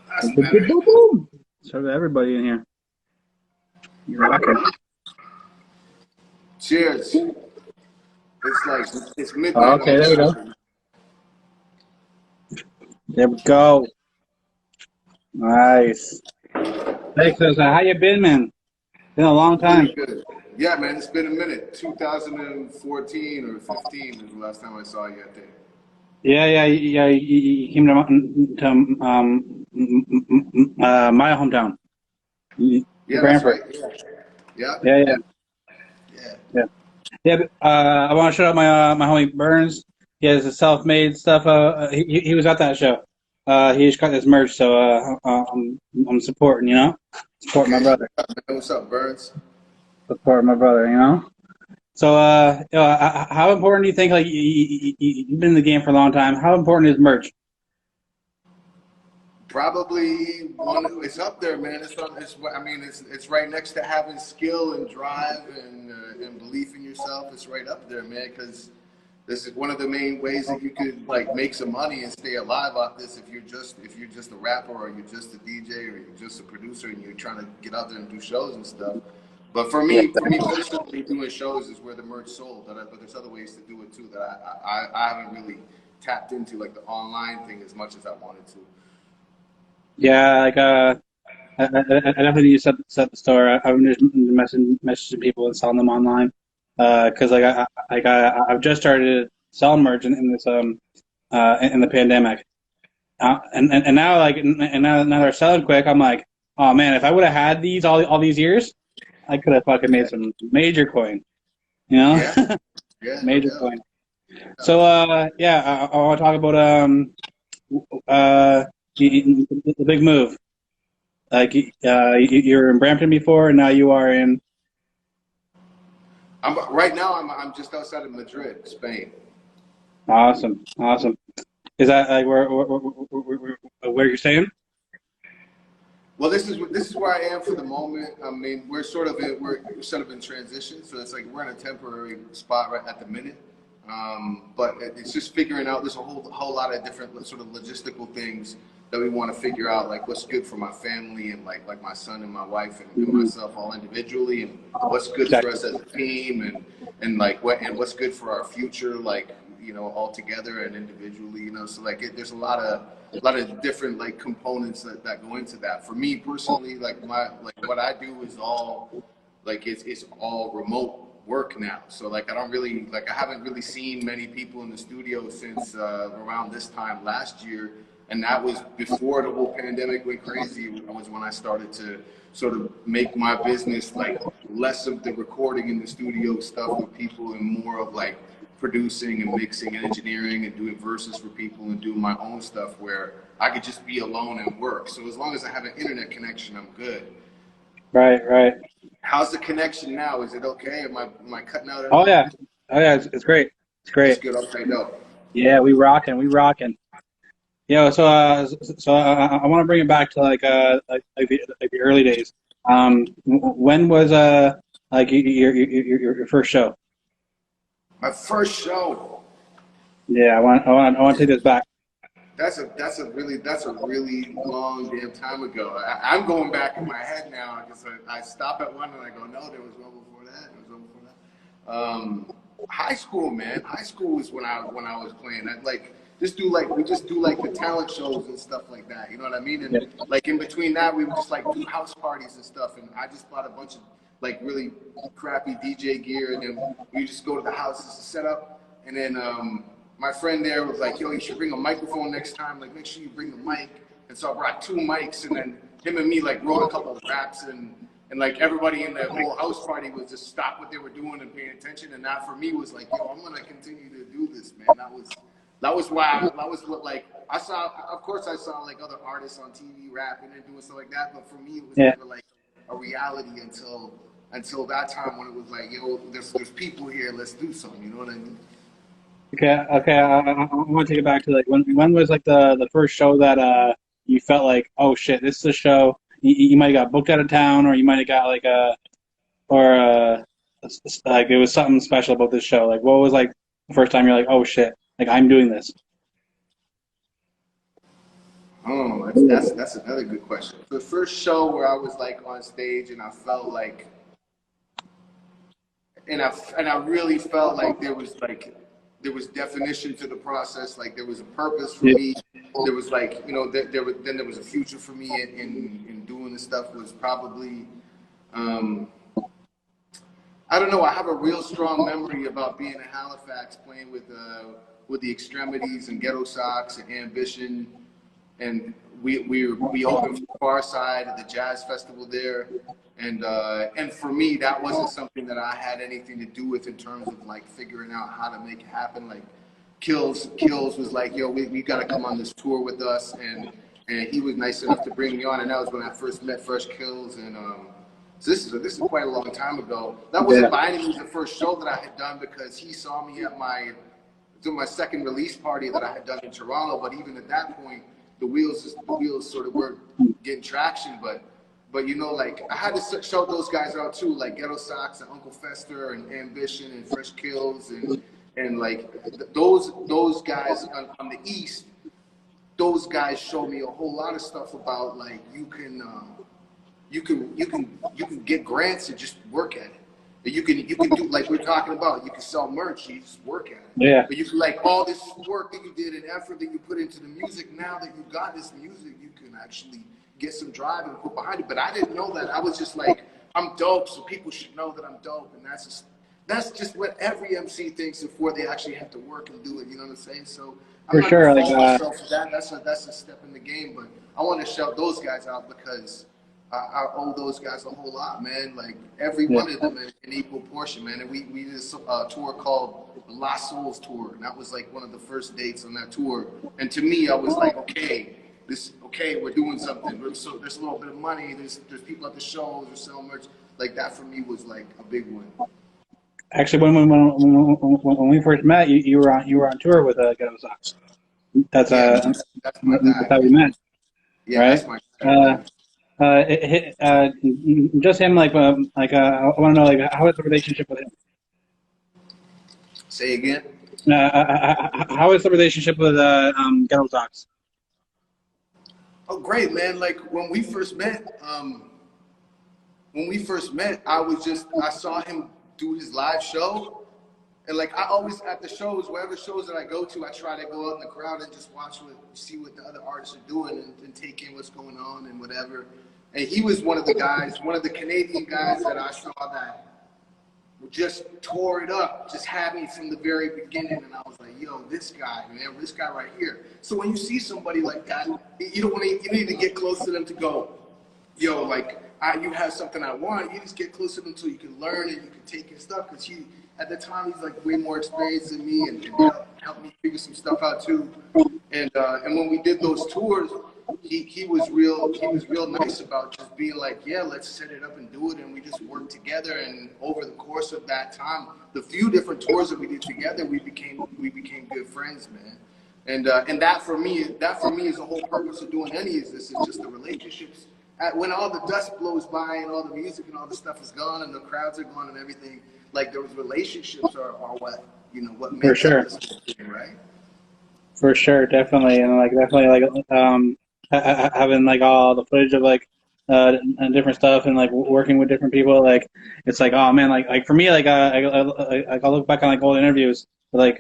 That's Boom, boom, better. boom, boom. Serve everybody in here. You're rocking. Cheers. It's like it's Oh, midnight on okay, the there we go. East. There we go. Nice. Hey, so how you been, man? Been a long Pretty time. good. Yeah, man, it's been a minute. 2014 or 15 is the last time I saw you, I think. Yeah, yeah, yeah. You came to my hometown, Yeah, that's Brantford. right. Yeah. Yeah. Yeah, yeah, Yeah. yeah. Yeah, but, I want to shout out my homie Burns. He has his self-made stuff. He was at that show. He just got his merch, so I'm supporting. Supporting my Okay. brother. What's up, Burns? Supporting my brother. So, how important do you think? Like, you've been in the game for a long time. How important is merch? Probably one. It's up there, man. It's on. It's. I mean, it's right next to having skill and drive and belief in yourself. It's right up there, man. Because this is one of the main ways that you could like make some money and stay alive off this. If you're just a rapper or you're just a DJ or you're just a producer and you're trying to get out there and do shows and stuff. But for me personally, doing shows is where the merch sold. But there's other ways to do it too that I haven't really tapped into, like the online thing, as much as I wanted to. Yeah, like I definitely need to set the store. I'm just messaging people and selling them online. Because I've just started selling merch in this in the pandemic. And now now they're selling quick. I'm like, oh man, if I would have had these all these years, I could have fucking made some major coin. You know, Yeah, yeah, no major doubt. coin. So yeah, I want to talk about uh the big move. Like you were in Brampton before, and now you are in. Right now. I'm just outside of Madrid, Spain. Awesome, awesome. Is that like where you're staying? Well, this is where I am for the moment. I mean, we're sort of in transition, so it's like we're in a temporary spot right at the minute. But it's just figuring out. There's a whole lot of different sort of logistical things that we want to figure out, like what's good for my family and like my son and my wife and Mhm. myself all individually, and what's good for Exactly. us as a team, and like what's good for our future, like all together and individually. So like there's a lot of different like components that go into that. For me personally, like what I do is all like it's all remote work now. So like I haven't really seen many people in the studio since around this time last year, and that was before the whole pandemic went crazy. Was when I started to sort of make my business like less of the recording in the studio stuff with people and more of like producing and mixing and engineering and doing verses for people and doing my own stuff where I could just be alone and work. So as long as I have an internet connection, I'm good. Right, right. How's the connection now? Is it okay? Am I cutting out at Oh all? yeah, oh yeah. It's great. It's It's great. good. Okay, no. Yeah, we rocking. We rocking. So I want to bring it back to like the early days. When was like your first show? My first show. Yeah, I want to take this back. That's a really long damn time ago. I'm going back in my head now because I stop at one and I go, no, there was one before that. There was one before that. High school, man. High school was when I was playing. We just do like the talent shows and stuff like that. You know what I mean? Yeah, And like in between that, we would just like do house parties and stuff. And I just bought a bunch of like really crappy DJ gear, and then we just go to the houses to set up. And then my friend there was like, "Yo, you should bring a microphone next time. Like, make sure you bring the mic." And so I brought two mics, and then him and me like wrote a couple of raps, and like everybody in the whole house party was just stop what they were doing and paying attention. And that for me was like, "Yo, I'm gonna continue to do this, man." That was what like I saw. Of course, I saw like other artists on TV rapping and doing stuff like that, but for me, it was yeah. never like a reality until that time when it was like, "Yo, there's people here. Let's do something." You know what I mean? Okay, okay. I want to take it back to like when was like the first show that you felt like, oh shit, this is a show. You might have got booked out of town, or you might have got like or like it was something special about this show. Like, what was like the first time you're like, oh shit, like I'm doing this. Oh, that's another good question. The first show where I was like on stage and I felt like, and I really felt like there was definition to the process. Like there was a purpose for Yeah. me. There was like, you know, then there was a future for me in doing this stuff. Was probably, um, I don't know. I have a real strong memory about being in Halifax playing with the Extremities and Ghetto Sox and Ambition, and we opened for Far Side at the Jazz Festival there, and for me that wasn't something that I had anything to do with in terms of like figuring out how to make it happen. Like Kills was like, yo, we got to come on this tour with us, and he was nice enough to bring me on, and that was when I first met Fresh Kills, and so this is quite a long time ago. That wasn't by any means the first show that I had done, because he saw me at my second release party that I had done in Toronto. But even at that point, the wheels sort of weren't getting traction. But you know, like I had to show those guys out too, like Ghetto Sox and Uncle Fester and Ambition and Fresh Kills and like those guys on the East. Those guys showed me a whole lot of stuff about like you can get grants and just work at it. You can do like we're talking about. You can sell merch. You just work at it. Yeah. But you can like all this work that you did and effort that you put into the music. Now that you got this music, you can actually get some drive and put behind it. But I didn't know that. I was just like, I'm dope, so people should know that I'm dope. And that's just what every MC thinks before they actually have to work and do it. You know what I'm saying? So I'm For not sure. gonna Like, fault myself for that. That's a step in the game. But I want to shout those guys out because I owe those guys a whole lot, man. Like every one of them in equal portion, man. And we did a tour called the Lost Souls Tour, and that was like one of the first dates on that tour. And to me, I was like, okay, we're doing something. So there's a little bit of money. There's people at the shows. There's selling merch. Like that for me was like a big one. actually, when we first met, you were on tour with Ghetto Sox. That's That's my that's guy. how we met, Yeah, right? that's my guy, man. Just him, like I want to know, like, how is the relationship with him? Say again. How is the relationship with Ghetto Sox? Oh, great, man. Like when we first met, I saw him do his live show. And like I always at the shows, wherever shows that I go to, I try to go out in the crowd and just see what the other artists are doing and take in what's going on and whatever. And he was one of the Canadian guys that I saw that just tore it up, just had me from the very beginning. And I was like, yo, this guy, man, this guy right here. So when you see somebody like that, you need to get close to them to go, yo, like you have something I want. You just get close to them so you can learn and you can take his stuff. Because at the time, he's like way more experienced than me and helped me figure some stuff out too. And when we did those tours, he was real nice about just being like, yeah, let's set it up and do it. And we just worked together. And over the course of that time, the few different tours that we did together, we became good friends, man. And that for me is the whole purpose of doing any of this. Is just the relationships. When all the dust blows by and all the music and all the stuff is gone and the crowds are gone and everything, like those relationships are what makes this whole thing, right? For sure, definitely, and like definitely having like all the footage of like and different stuff and like working with different people, like it's like, oh man, like for me, like I look back on like old interviews with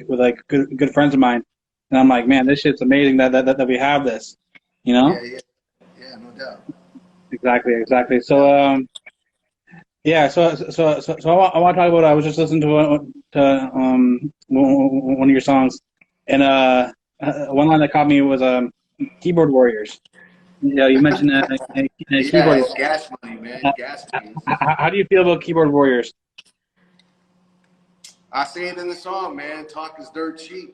good friends of mine, and I'm like, man, this shit's amazing that we have this, you know? Yeah, no doubt. Exactly. So yeah, so I want to talk about. I was just listening to one of your songs, and one line that caught me was keyboard warriors. You know, you mentioned Yeah, keyboard. it's gas money, man. Gas money. How do you feel about keyboard warriors? I say it in the song, man. Talk is dirt cheap.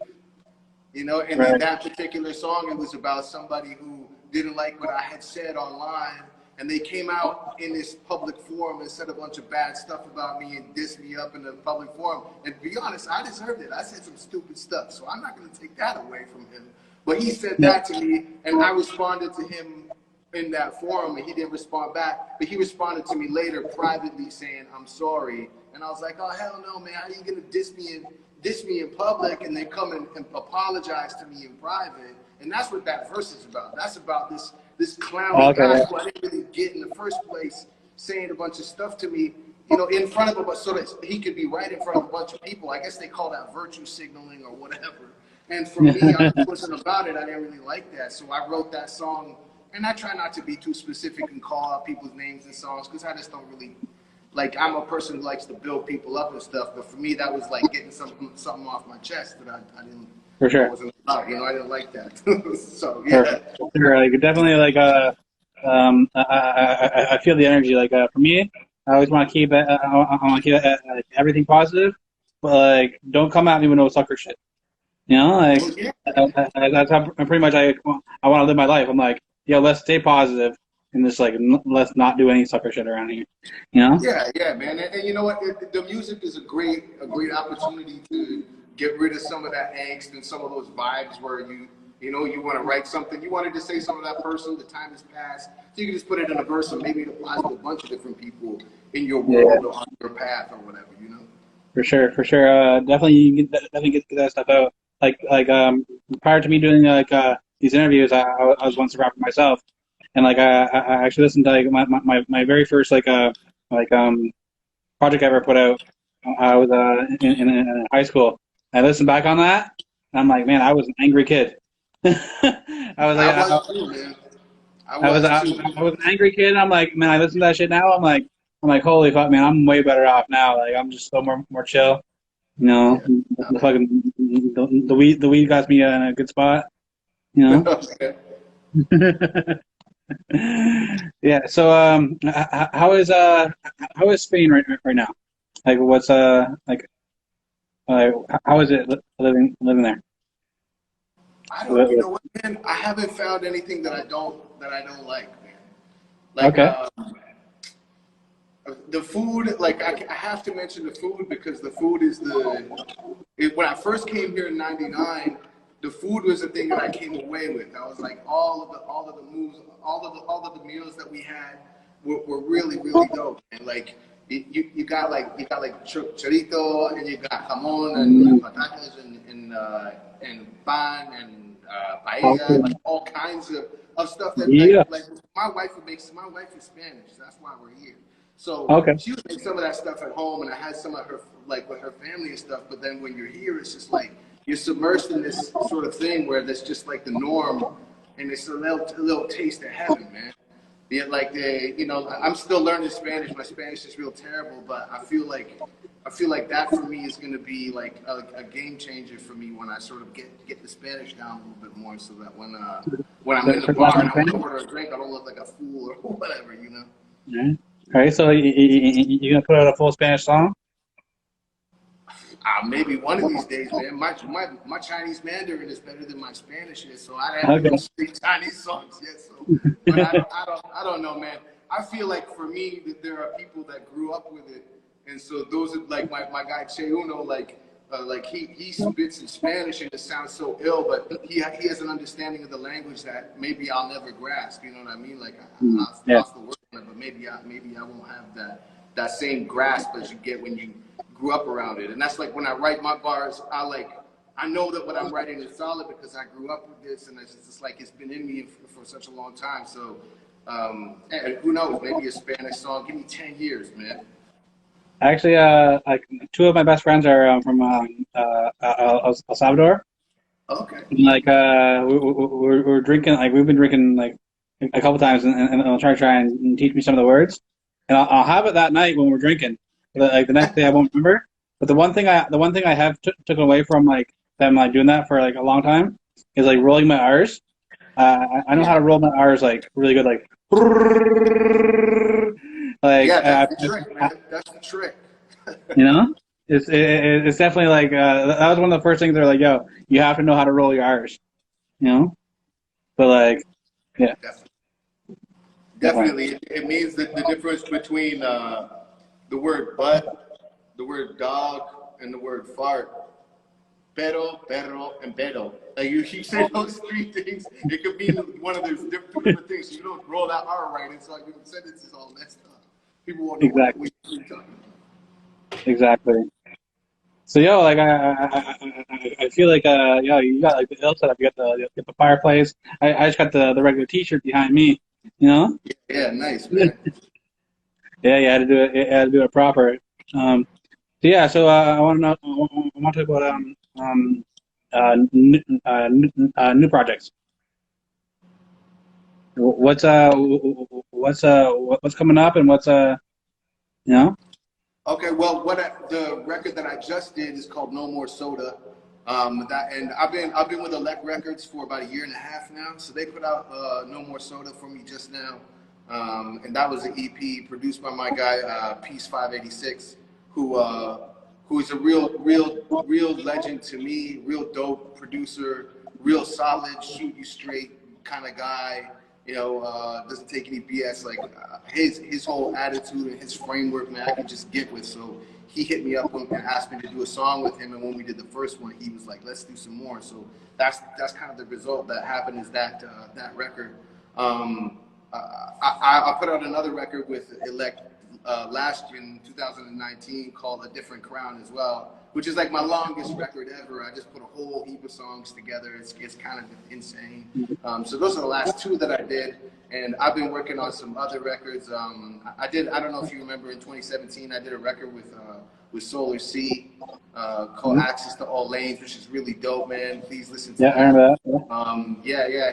You know, and Right. in that particular song, it was about somebody who didn't like what I had said online, and they came out in this public forum and said a bunch of bad stuff about me and dissed me up in the public forum. And to be honest, I deserved it. I said some stupid stuff, so I'm not going to take that away from him. But he said that to me, and I responded to him in that forum, and he didn't respond back. But he responded to me later privately saying, I'm sorry. And I was like, oh, hell no, man. How are you going to diss me in public and then come and apologize to me in private And that's what that verse is about. That's about this Oh, clowny okay, guy yeah. who I didn't really get in the first place, saying a bunch of stuff to me, you know, in front of him, but so that he could be right in front of a bunch of people. I guess they call that virtue signaling or whatever. And for me, I wasn't about it. I didn't really like that. So I wrote that song, and I try not to be too specific and call out people's names and songs because I just don't really, like, I'm a person who likes to build people up and stuff. But for me, that was like getting something off my chest that I didn't, For I sure. wasn't about. You know, I didn't like that. So, For yeah. sure. Like definitely like I feel the energy. Like for me, I always want to keep it. I want to keep like, everything positive, but like don't come at me with no sucker shit. You know, like Well, yeah. that's how pretty much I want to live my life. I'm like, yo, let's stay positive and just like let's not do any sucker shit around here. You know? Yeah, yeah, man. And you know what? The music is a great opportunity to get rid of some of that angst and some of those vibes where you know, you want to write something, you wanted to say something to that person, the time has passed. So you can just put it in a verse and maybe it applies to a bunch of different people in your world or on your path or whatever, you know? For sure, for sure. Definitely, you can definitely get that stuff out. Prior to me doing these interviews, I was once a rapper myself, and like I actually listened to like my very first like project I ever put out. I was in high school. I listened back on that, and I'm like, man, I was an angry kid. I was like, I was too, man. I I was was too. I was an angry kid. And I'm like, man, I listen to that shit now. I'm like, holy fuck, man, I'm way better off now. Like, I'm just so more chill. You know, Yeah. the fucking the weed got me in a good spot. You know. Okay. Yeah. So how is Spain right now? Like, what's how is it living there? You know what, man? I haven't found anything that I don't like, man. Like, Okay. the food, like I have to mention the food because the food is when I first came here in '99, the food was the thing that I came away with. I was like, all of the moves, all of the meals that we had were really, really dope. And like, you got like chorito and you got jamon and patatas and pan and paella, like all kinds of stuff that Yeah. like my wife is Spanish. So that's why we're here. So Okay. she would make some of that stuff at home, and I had some of her like with her family and stuff. But then when you're here, it's just like you're submersed in this sort of thing where that's just like the norm, and it's a little taste of heaven, man. Yeah, like you know, I'm still learning Spanish. My Spanish is real terrible, but I feel like that for me is going to be like a game changer for me when I sort of get the Spanish down a little bit more, so that when I'm in the bar and I want to order a drink, I don't look like a fool or whatever, you know. Yeah. All right. So you gonna put out a full Spanish song? Maybe one of these days, man. My Chinese Mandarin is better than my Spanish is, so I haven't Okay. even speak Chinese songs yet. So, but I don't know, man. I feel like for me that there are people that grew up with it, and so those are like my guy Che Uno, like he spits in Spanish and it sounds so ill, but he has an understanding of the language that maybe I'll never grasp. You know what I mean? Like Yeah. off the word, but maybe I won't have that same grasp as you get when you grew up around it. And that's like when I write my bars, I know that what I'm writing is solid because I grew up with this, and it's just like it's been in me for such a long time. So, and who knows? Maybe a Spanish song. Give me 10 years, man. Actually, like two of my best friends are from El Salvador. Okay. And, like we're drinking, like we've been drinking like a couple times, and I'll try and teach me some of the words, and I'll have it that night when we're drinking. But, like the next day, I won't remember. But the one thing I have took away from like them like doing that for like a long time is like rolling my R's. I know how to roll my R's like really good, like Yeah, uh, that's the trick, man. That's the trick. you know. It's definitely like that was one of the first things they're like, yo, you have to know how to roll your R's, you know. But like, yeah, Definitely. It means that the difference between the word butt, the word dog, and the word fart. Pero, perro, and pedo. Like you say those three things, it could mean one of those two different things. So you don't roll that R right, and so your sentence is all messed up. People won't know exactly, what you're talking about. exactly. So yo, like I feel like yo, you got like the ill setup. You got the fireplace. I just got the regular T-shirt behind me. You know? Yeah, nice, Yeah, man. yeah, you had to do it. You had to do it proper. So yeah, so I want to know. I want to talk about new projects. What's coming up and you know? Okay, well, the record that I just did is called No More Soda. And I've been with Elect Records for about a year and a half now. So they put out No More Soda for me just now, and that was an EP produced by my guy Peace 586, who is a real legend to me, real dope producer, real solid, shoot you straight kind of guy. Doesn't take any BS. Like his whole attitude and his framework, man, I could just get with. So he hit me up and asked me to do a song with him. And when we did the first one, he was like, "Let's do some more." So that's kind of the result that happened. Is that record? I put out another record with Elect last year in 2019 called A Different Crown as well, which is like my longest record ever. I just put a whole heap of songs together. It's kind of insane. So those are the last two that I did. And I've been working on some other records. I don't know if you remember in 2017, I did a record with Solar C called Mhm. Access to All Lanes, which is really dope, man. Please listen to Yeah, I that. remember that. Yeah,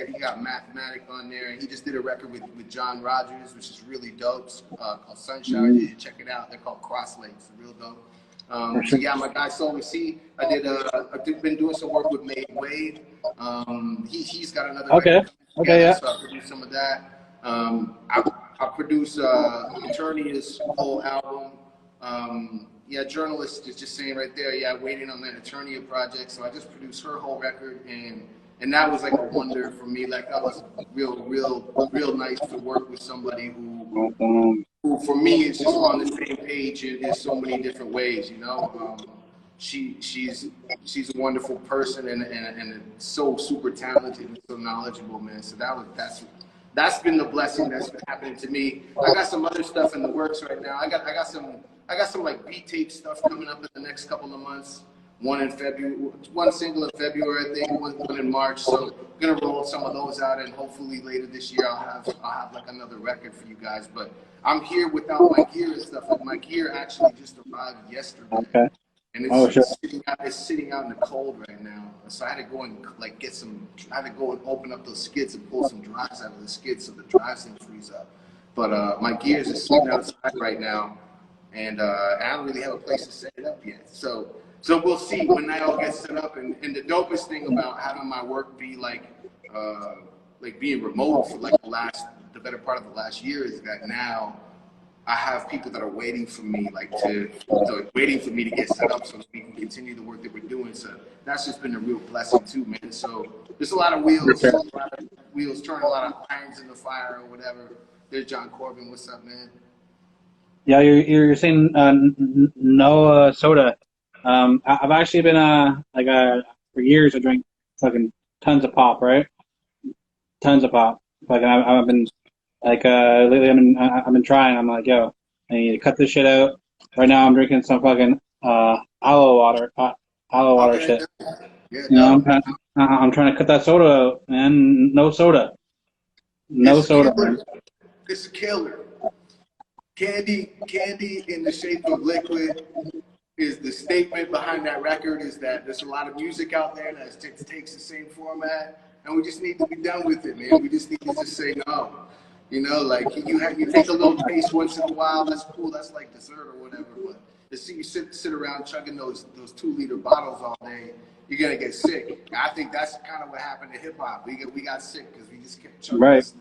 he got Mathematic on there, and he just did a record with John Rogers, which is really dope, called Sunshine. Mm, You need to check it out. They're called Cross Lakes, real dope. for So sure. yeah, my guy Solar C, I've been doing some work with Made Wade. He's got another Okay. record Okay. together, Yeah. so I produced some of that. I produced Eternia's whole album. Yeah, journalist is just saying right there, yeah, waiting on that Eternia project. So I just produced her whole record, and that was like a wonder for me. Like that was real nice to work with somebody Awesome. who for me is just on the same page in so many different ways. She's a wonderful person and so super talented and so knowledgeable, man. So that's been the blessing that's been happening to me. I got some other stuff in the works right now. I got some like beat tape stuff coming up in the next couple of months. One in February, one single in February, I think, one in March. So I'm gonna roll some of those out, and hopefully later this year I'll have like another record for you guys. But I'm here without my gear and stuff. Like my gear actually just arrived yesterday, Okay. and Oh, sure. it's sitting out in the cold right now. So I had to go and like get some. I had to go and open up those skids and pull some drives out of the skids so the drives didn't freeze up. But my gears is sitting outside right now, and I don't really have a place to set it up yet. So we'll see when that all gets set up. And the dopest thing about having my work be like being remote for like the better part of the last year is that now I have people that are waiting for me, waiting for me to get set up so that we can continue the work that we're doing. So that's just been a real blessing too, man. So there's a lot of For sure. wheels turning, a lot of irons in the fire or whatever. There's John Corbin. What's up, man? Yeah, you're saying no soda. I've actually been for years I drank fucking tons of pop, right? Tons of pop. Fucking I've been lately I've been trying. I'm like, yo, I need to cut this shit out. Right now I'm drinking some fucking aloe water Okay, shit. yeah, You know, no, I'm trying to cut that soda out, man. No soda. No it's a soda, man. killer. It's a killer. Candy in the shape of liquid is the statement behind that record. Is that there's a lot of music out there that takes the same format, and we just need to be done with it, man. We just need to just say no. Like you take a little taste once in a while. That's cool. That's like dessert or whatever. But to see you sit around chugging those 2 liter bottles all day, you're gonna get sick. I think that's kind of what happened to hip hop. We got sick because we just kept chugging Right. this.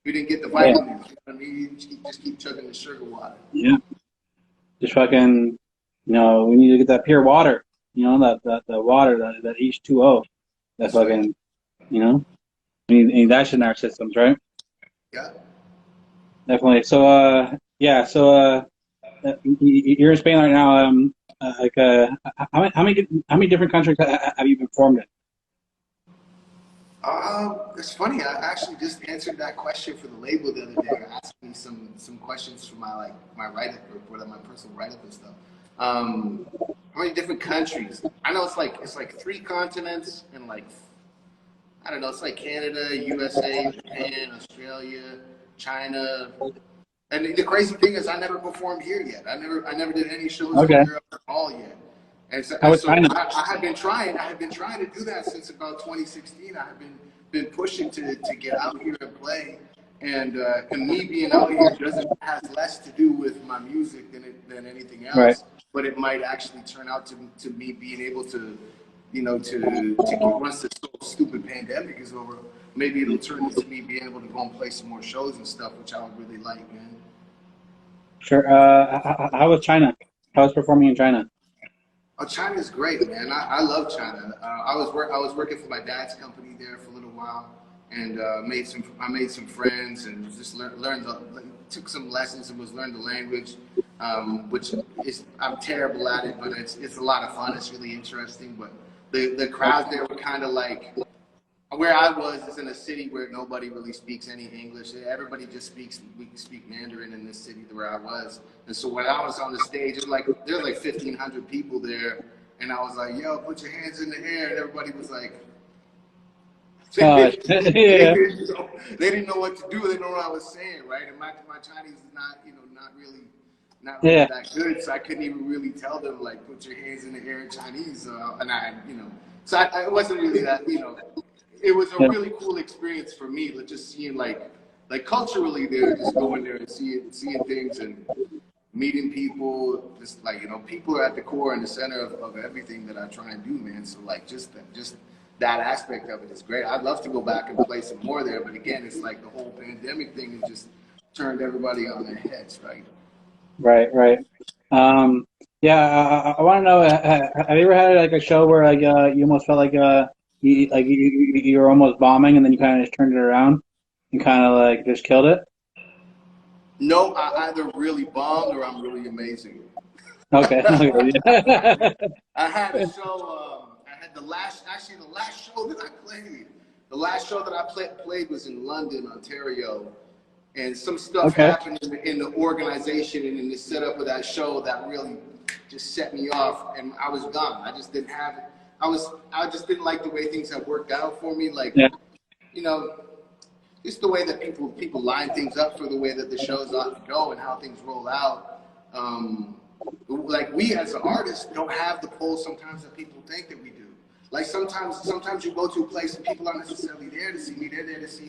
We didn't get the Yeah. vitamins. You know what I mean? You just keep chugging the sugar water. Yeah. Just fucking, we need to get that pure water. The water, that H2O. That That's right. fucking, you know, we need that shit in our systems, right? Yeah. Definitely. So, yeah. So, you're in Spain right now. How many different countries have you been formed in? It's funny. I actually just answered that question for the label the other day. I asked me some questions for my write up or my personal write up and stuff. Um, how many different countries? I know it's like 3 continents and like I don't know. It's like Canada, USA, Japan, Australia, China. And the crazy thing is, I never performed here yet. I never did any shows in Okay. Europe at all yet. How was China? I have been trying. I have been trying to do that since about 2016. I have been pushing to get out here and play. And me being out here doesn't has less to do with my music than anything Right. else. But it might actually turn out to me being able to, you know, to get, once this stupid pandemic is over, maybe it'll turn into me being able to go and play some more shows and stuff, which I would really like, man. Sure. How was China? How was performing in China? Oh, China's great, man. I love China. I was working for my dad's company there for a little while, and I made some friends and just took some lessons and was learned the language, which is I'm terrible at it, but it's a lot of fun. It's really interesting. But the crowd there were kind of like where I was is in a city where nobody really speaks any English. Everybody just we speak Mandarin in this city where I was. And so when I was on the stage, there's like 1,500 people there, and I was like, "Yo, put your hands in the air," and everybody was like, Yeah. they didn't know what to do. They didn't know what I was saying, right? And my Chinese is not really Yeah. that good, so I couldn't even really tell them like, "Put your hands in the air" in Chinese, and so it wasn't really that, It was a Yeah. really cool experience for me, just seeing like culturally there, just going there and seeing things and meeting people. Just like people are at the core and the center of everything that I try and do, man. So like just that aspect of it is great. I'd love to go back and play some more there, but again, it's like the whole pandemic thing has just turned everybody on their heads, right? Right. Right. Yeah. I want to know. Have you ever had like a show where like you almost felt like you were almost bombing and then you kind of just turned it around and kind of like just killed it? No, I either really bombed or I'm really amazing. Okay. I had a show. I had the last show that I played. The last show that I played was in London, Ontario, and some stuff Okay. happened in the organization and in the setup of that show that really just set me off, and I was gone. I just didn't have it. I just didn't like the way things had worked out for me. Like, Yeah. Just the way that people line things up for the way that the shows ought to go and how things roll out. Like we as an artist don't have the pull sometimes that people think that we do. Like sometimes you go to a place and people aren't necessarily there to see me. They're there to see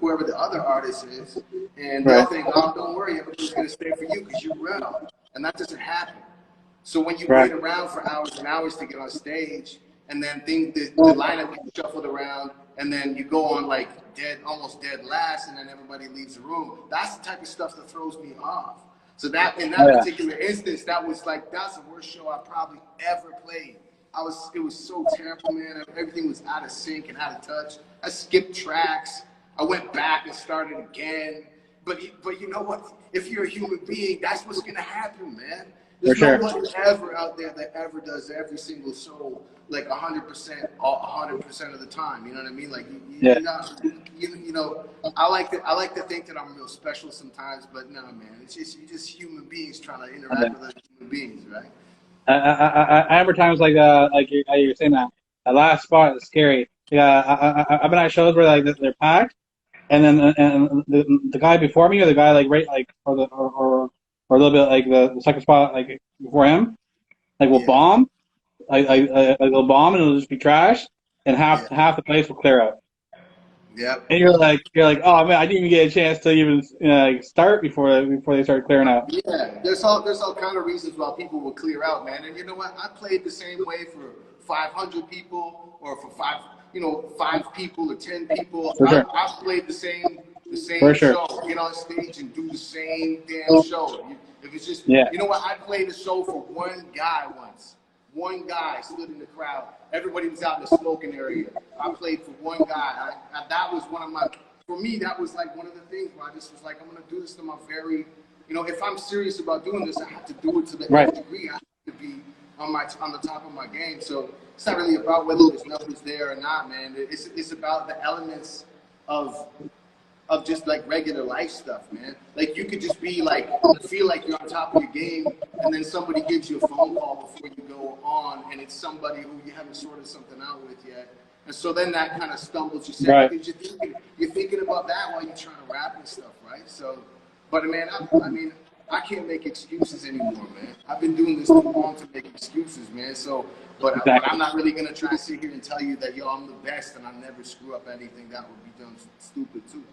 whoever the other artist is, and they'll Right. think, "Oh, don't worry, everything's gonna stay for you because you're Rel," and that doesn't happen. So when you Right. wait around for hours and hours to get on stage, and then the lineup gets shuffled around, and then you go on like almost dead last, and then everybody leaves the room. That's the type of stuff that throws me off. So that in that Yeah. particular instance, that's the worst show I probably ever played. It was so terrible, man. Everything was out of sync and out of touch. I skipped tracks. I went back and started again. But you know what? If you're a human being, that's what's gonna happen, man. For There's no sure. one ever out there that ever does every single show like 100% of the time. You know what I mean? Like Yeah. I like to think that I'm real special sometimes, but no, man. It's just you're just human beings trying to interact with other human beings, right? I remember times like you're saying that last spot is scary. Yeah. I've been at shows where like they're packed, and then and the guy before me or the guy like right like or a little bit like the second spot like before him like will Yeah, bomb like they'll bomb and it'll just be trash and yeah, half the place will clear out. yep. And you're like, oh man, I didn't even get a chance to even like start before they start clearing out. Yeah, there's all kind of reasons why people will clear out, man. And you know what? I played the same way for 500 people, or for 5 people or 10 people. For sure. I've played the same For sure. show. Get on stage and do the same damn show. If it's just, Yeah. you know what? I played a show for one guy once. One guy stood in the crowd. Everybody was out in the smoking area. I played for one guy. That was one of my. For me, that was like one of the things where I just was like, I'm gonna do this to my very. If I'm serious about doing this, I have to do it to the Right. nth degree. I have to be on the top of my game. So it's not really about whether there's numbers there or not, man. It's about the elements of of just like regular life stuff, man. Like you could just be like, feel like you're on top of your game, and then somebody gives you a phone call before you go on, and it's somebody who you haven't sorted something out with yet. And so then that kind of stumbles your set Right. because you're thinking about that while you're trying to rap and stuff, right? So, but man, I mean, I can't make excuses anymore, man. I've been doing this too long to make excuses, man. So, but Exactly. I'm not really gonna try and sit here and tell you that yo, I'm the best and I never screw up anything. That would be done stupid too.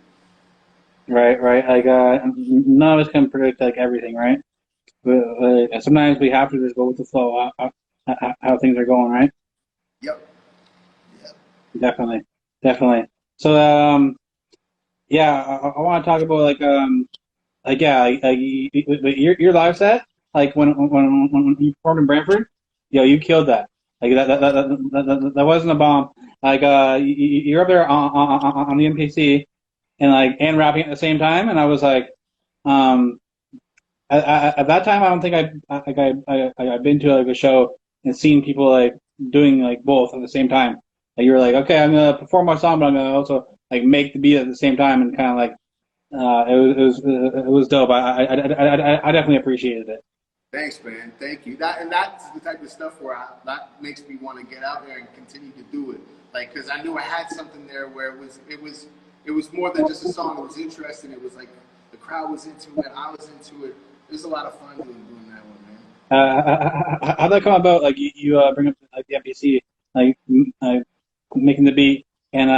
Right, right. Like, none of us can predict like everything, right? But sometimes we have to just go with the flow, how things are going, right? Yep. Yep. Definitely, definitely. So, yeah, I want to talk about like yeah, your live set, like when you performed in Brantford, yo, you killed that. Like that wasn't a bomb. Like, you're up there on the MPC and like and rapping at the same time, and I was like, um. At that time, I don't think I've been to like a show and seen people like doing like both at the same time. Like you were like, okay, I'm gonna perform my song, but I'm gonna also like make the beat at the same time, and kind of like it was dope. I definitely appreciated it. Thanks, man. Thank you. That's the type of stuff where that makes me want to get out there and continue to do it. Like, cause I knew I had something there where it was more than just a song. It was interesting. It was like the crowd was into it. I was into it. It was a lot of fun doing that one, man. How'd that come about? Like you bring up like the MPC, like making the beat and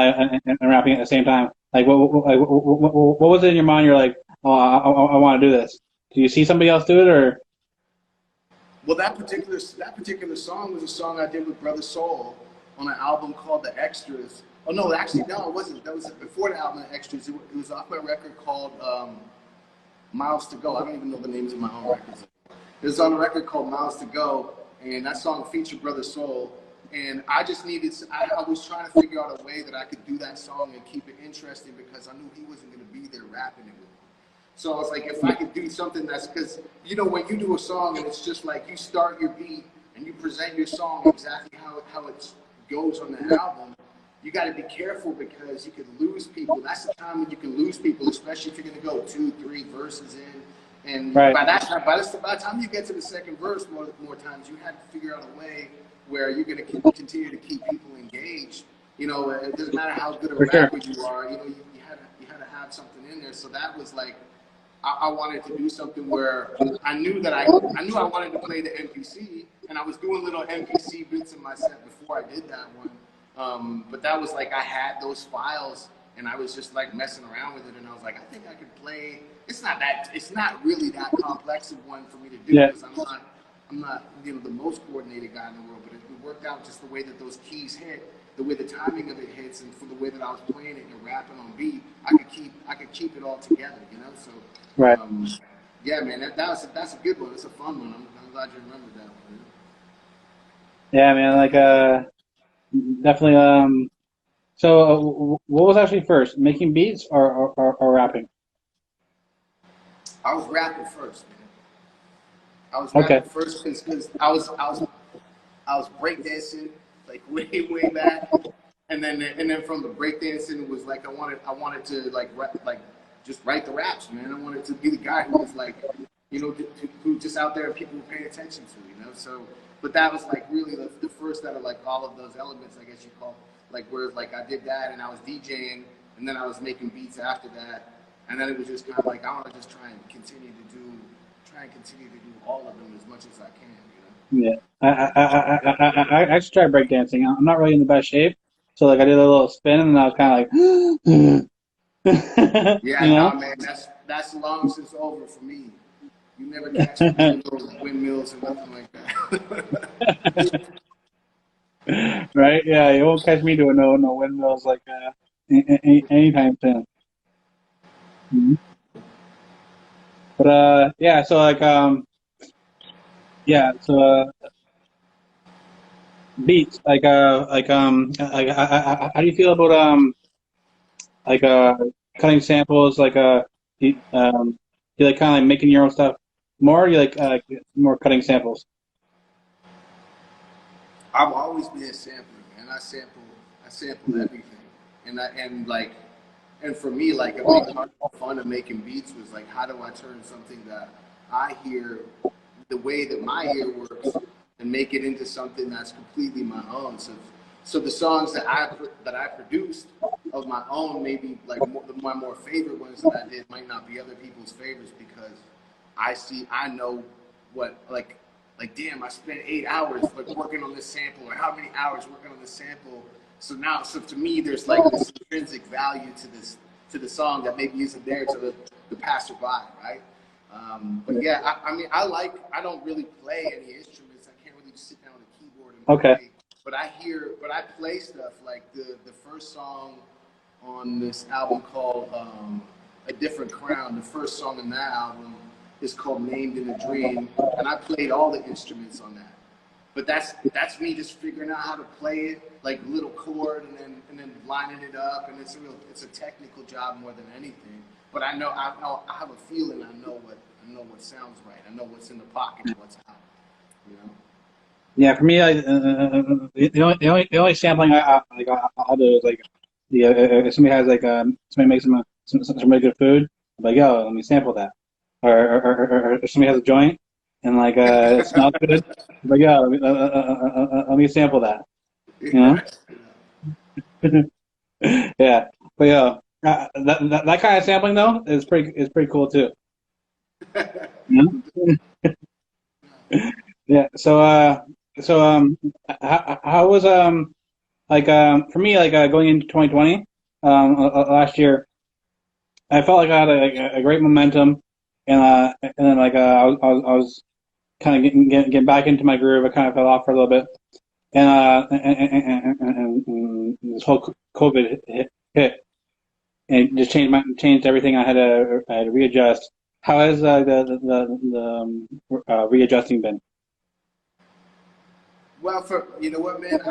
rapping at the same time. Like what was it in your mind? You're like, oh, I want to do this. Do you see somebody else do it, or? Well, that particular song was a song I did with Brother Soul on an album called The Extras. Oh no, actually no, it wasn't. That was before the album The Extras. It was off my record called Miles to Go. I don't even know the names of my own records. It was on a record called Miles to Go, and that song featured Brother Soul. And I just needed. I was trying to figure out a way that I could do that song and keep it interesting because I knew he wasn't going to be there rapping it with me. So I was like, if I could do something that's because when you do a song and it's just like you start your beat and you present your song exactly how it goes on the album, you got to be careful because you could lose people. That's the time when you can lose people, especially if you're going to go 2-3 verses in. And Right. by the time you get to the second verse, more times you have to figure out a way where you're going to continue to keep people engaged. It doesn't matter how good a For sure. rapper you are. You had to have something in there. So that was like. I wanted to do something where I knew I wanted to play the MPC, and I was doing little MPC bits in my set before I did that one. But that was like I had those files, and I was just like messing around with it, and I was like, I think I could play. It's not really that complex of one for me to do Yeah. because I'm not the most coordinated guy in the world, but it worked out just the way that those keys hit, the way the timing of it hits, and for the way that I was playing it and rapping on beat, I could keep it all together, So. Right. Yeah, man, that's a good one. It's a fun one. I'm glad you remembered that one. Yeah, man. Like definitely. So what was actually first, making beats or rapping? I was rapping first, man. I was Okay. rapping first because I was breakdancing like way back, and then from the breakdancing it was like I wanted to like just write the raps, man. I wanted to be the guy who was like who just out there and people were paying attention to. So, but that was like really the first out of like all of those elements, I guess you call like where like I did that and I was DJing and then I was making beats after that, and then it was just kind of like I want to just try and continue to do all of them as much as I can. Yeah. I actually tried breakdancing. I'm not really in the best shape, so like I did a little spin and I was kind of like, Yeah, no, man, that's long since over for me. You never catch me doing those windmills or nothing like that. Right? Yeah, you won't catch me doing no windmills like anytime soon. Mhm. But yeah, so like yeah, so beats how do you feel about like cutting samples you like kind of like making your own stuff more, or you like more cutting samples? I've always been a sampler, man. I sample everything, and And for me, like a big part of the fun of making beats was like, how do I turn something that I hear the way that my ear works and make it into something that's completely my own. So the songs that I produced of my own, maybe like my more favorite ones that I did might not be other people's favorites because I know what like damn, I spent 8 hours like working on this sample, or how many hours working on this sample. So to me, there's like this intrinsic value to the song that maybe isn't there to the passerby, right? But yeah, I mean, I don't really play any instruments. I can't really just sit down at a keyboard and play. But I play stuff like the first song on this album called A Different Crown. The first song in that album is called Named in a Dream, and I played all the instruments on that. But that's me just figuring out how to play it, like little chord, and then lining it up, and it's a technical job more than anything. But I have a feeling. I know what sounds right. I know what's in the pocket and what's out. You know. Yeah, for me, the only sampling I'll do is like if somebody has like somebody makes some really good food, I'm like, yo, let me sample that. Or if somebody has a joint and like it smells good, I'm like, yo, let me sample that. You know? Yeah, but yeah, that kind of sampling though is pretty cool too. You know? Yeah. How was for me going into 2020 last year, I felt like I had a great momentum, and then I was kind of getting back into my groove. I kind of fell off for a little bit, and this whole COVID hit, and it just changed everything. I had to readjust. How has the readjusting been? Well, you know what, man,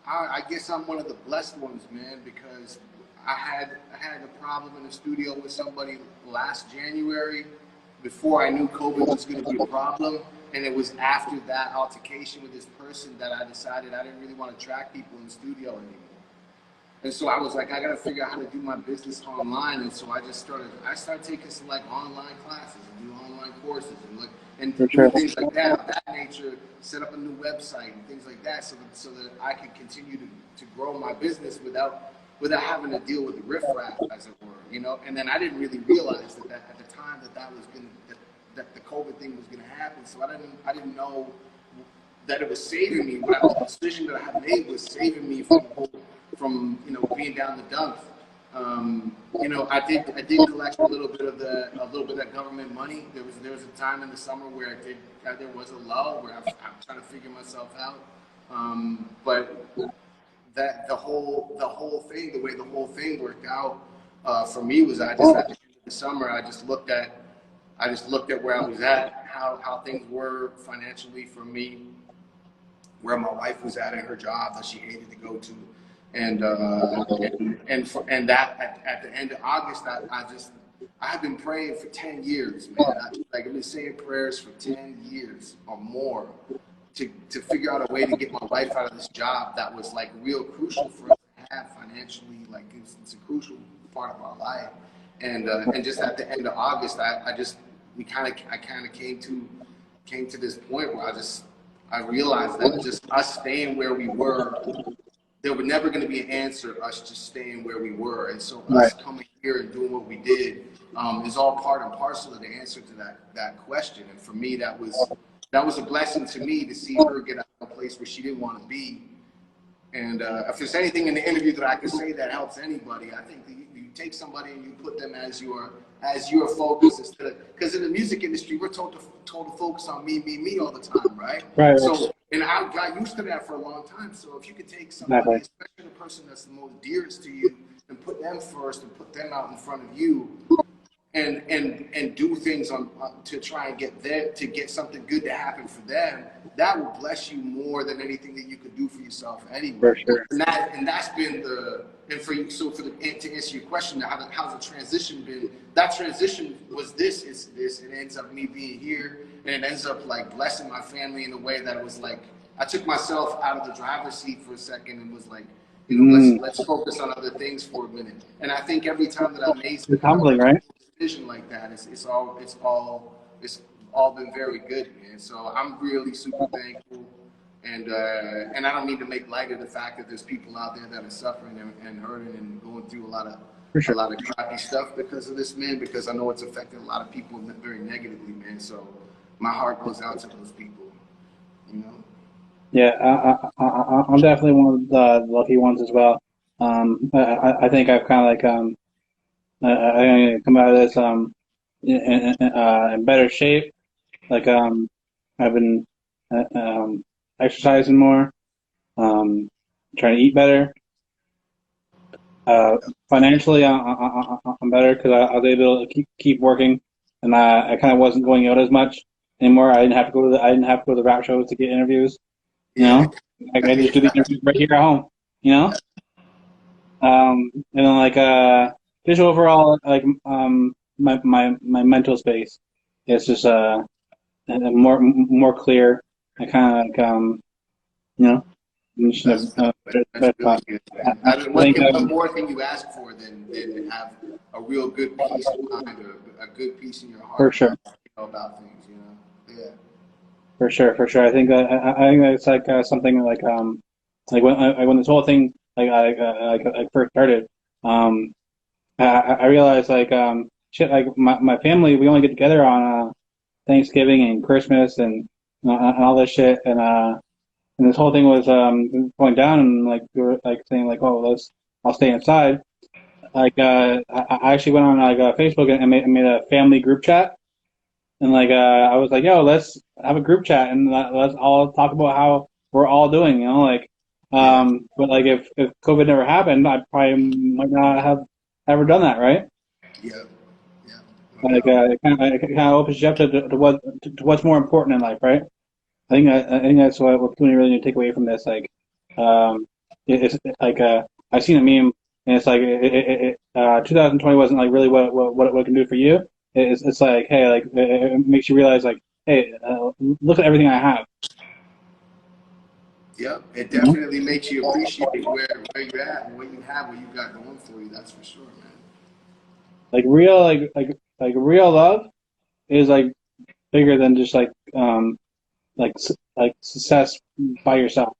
I guess I'm one of the blessed ones, man, because I had a problem in the studio with somebody last January before I knew COVID was going to be a problem, and it was after that altercation with this person that I decided I didn't really want to track people in the studio anymore. And so I was like, I got to figure out how to do my business online. And so I started taking some like online classes and do online courses and do things like that of that nature, set up a new website and things like that so that I could continue to grow my business without having to deal with the riffraff, as it were, you know? And then I didn't really realize that at the time that the COVID thing was going to happen. So I didn't know that it was saving me. The decision that I had made was saving me from being down the dumps. You know, I did collect a little bit of that government money. There was a time in the summer where there was a lull where I'm trying to figure myself out. But that the whole thing, the way the whole thing worked out for me was I just at the end of the summer I just looked at where I was at, how things were financially for me, where my wife was at in her job that she hated to go to. And that at the end of August, I've been praying for 10 years, man. I've been saying prayers for 10 years or more to figure out a way to get my wife out of this job that was like real crucial for us to have financially. Like it's a crucial part of our life. And just at the end of August, I kind of came to this point where I realized that just us staying where we were, there was never going to be an answer, us just staying where we were. And so us coming here and doing what we did is all part and parcel of the answer to that question. And for me, that was a blessing to me to see her get out of a place where she didn't want to be. And if there's anything in the interview that I can say that helps anybody, I think that you take somebody and you put them as your focus instead of, because in the music industry, we're told to focus on me all the time, right? Right. So, and I got used to that for a long time. So if you could take somebody, especially the person that's the most dearest to you, and put them first and put them out in front of you, and do things to try and get something good to happen for them, that will bless you more than anything that you could do for yourself anyway. For sure. And that's been to answer your question, how's the transition been? That transition was this. It ends up me being here, and it ends up like blessing my family in a way that it was like I took myself out of the driver's seat for a second and was like, You know, Mm. let's focus on other things for a minute. And I think every time that I've made It's humbling, right? a decision like that, it's all been very good, man. So I'm really super thankful. And I don't mean to make light of the fact that there's people out there that are suffering and hurting and going through For a sure. lot of crappy stuff because of this, man. Because I know it's affecting a lot of people very negatively, man. So my heart goes out to those people, you know. Yeah, I'm definitely one of the lucky ones as well. I think I've kind of like I'm gonna come out of this in better shape. Like I've been exercising more, um, trying to eat better. Financially, I'm better because I was able to keep working, and I kind of wasn't going out as much anymore. I didn't have to go to the rap shows to get interviews. You Yeah, know, I just do the interviews right here at home. You know, and then like just overall like my mental space is just more clear. I kind of like you know mention that's of that's really good, I, man. I I mean, I think what more can you ask for than have a real good peace of mind or a good peace in your for heart sure. about things, you know? Yeah. For sure. I think I think it's like something like when this whole thing I first started, um, I realized like shit like my family we only get together on Thanksgiving and Christmas and all this shit and this whole thing was going down and like we were like saying like oh let's I'll stay inside like I actually went on like Facebook and made a family group chat. And like I was like, yo, let's have a group chat and let's all talk about how we're all doing, you know, like Yeah. but like if COVID never happened, I probably might not have ever done that, right? Yeah. Yeah. No Like doubt. it kind of opens you up to what's more important in life, right? I think that's what people really need to take away from this. Like, it's like I've seen a meme, and it's like 2020 wasn't like really what it can do for you. It's like hey, like it makes you realize like hey, look at everything I have. Yeah. It You know, definitely makes you appreciate where you're at and what you have, what you got going for you. That's for sure, man. like real like real love is like bigger than just like success by yourself.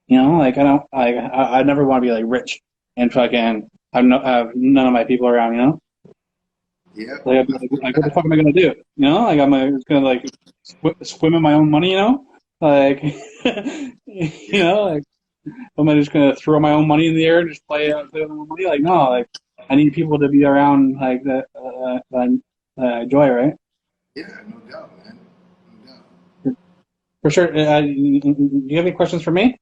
You know, like I don't I never want to be like rich and fucking have none of my people around. You know. Yeah. Like, I feel like, what the that. fuck am I gonna do? You know, like, just gonna like swim in my own money? You know, like, you Yeah. know, like, am I just gonna throw my own money in the air and just play with my own money? Like, no, like, I need people to be around like that I enjoy, right? Yeah. No doubt, man. No doubt. For sure. Do you have any questions for me?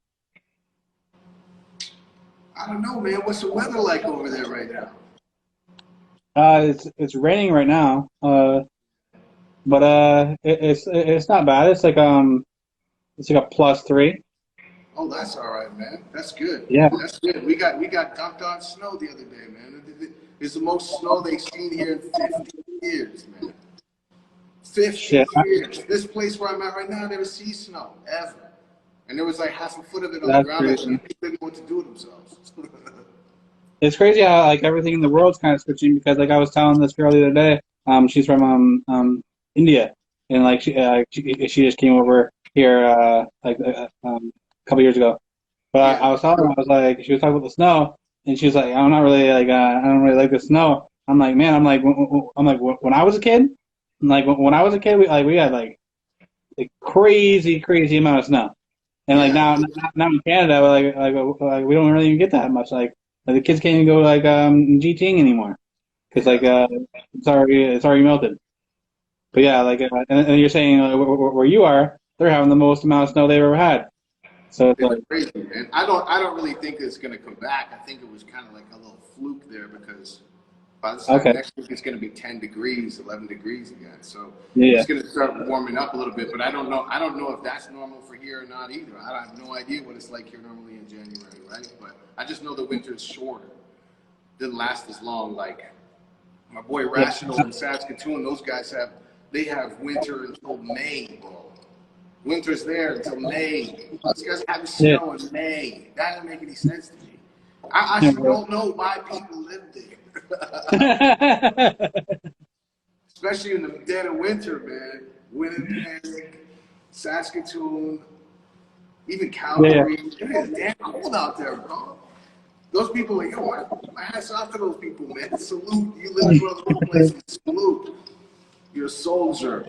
I don't know, man. What's the weather like over there right now? It's raining right now. But it's not bad. It's like a +3. Oh, that's all right, man. That's good. Yeah. That's good. We got dumped on snow the other day, man. It's the most snow they've seen here in 50 years, man. 50 Shit. years. This place where I'm at right now never sees snow ever. And there was like half a foot of it on the That's ground that crazy. people didn't know what to do with themselves. It's crazy how like everything in the world's kind of switching because like I was telling this girl the other day, she's from India and like she just came over here a couple years ago. But Yeah. I was telling her I was like she was talking about the snow and she was like I'm not really like I don't really like the snow. I'm like man I'm like when I was a kid, like when I was a kid we had like a crazy amount of snow. And like Yeah. now in Canada, like we don't really even get that much. Like the kids can't even go like GTing anymore because Yeah. like it's already melted. But yeah, like and you're saying where you are, they're having the most amount of snow they've ever had. So it's It's like crazy, man. I don't really think it's gonna come back. I think it was kind of like a little fluke there because by the time okay, next week it's gonna be 10 degrees, 11 degrees again. So yeah, it's gonna start warming up a little bit. But I don't know. I don't know if that's normal for here or not either. I have no idea what it's like here normally in January, right? But I just know the winter is shorter. Didn't last as long. Like my boy yeah, Rational in Saskatoon, those guys have winter until May, bro. Winter's there until May. These guys having yeah. snow in May. That doesn't make any sense to me. I actually don't know why people live there. Especially in the dead of winter, man. Winnipeg, Saskatoon, even Calgary. It is damn cold out there, bro. Those people are, my hats off to those people, man. Salute. You live in one of those places. Salute. You're a soldier.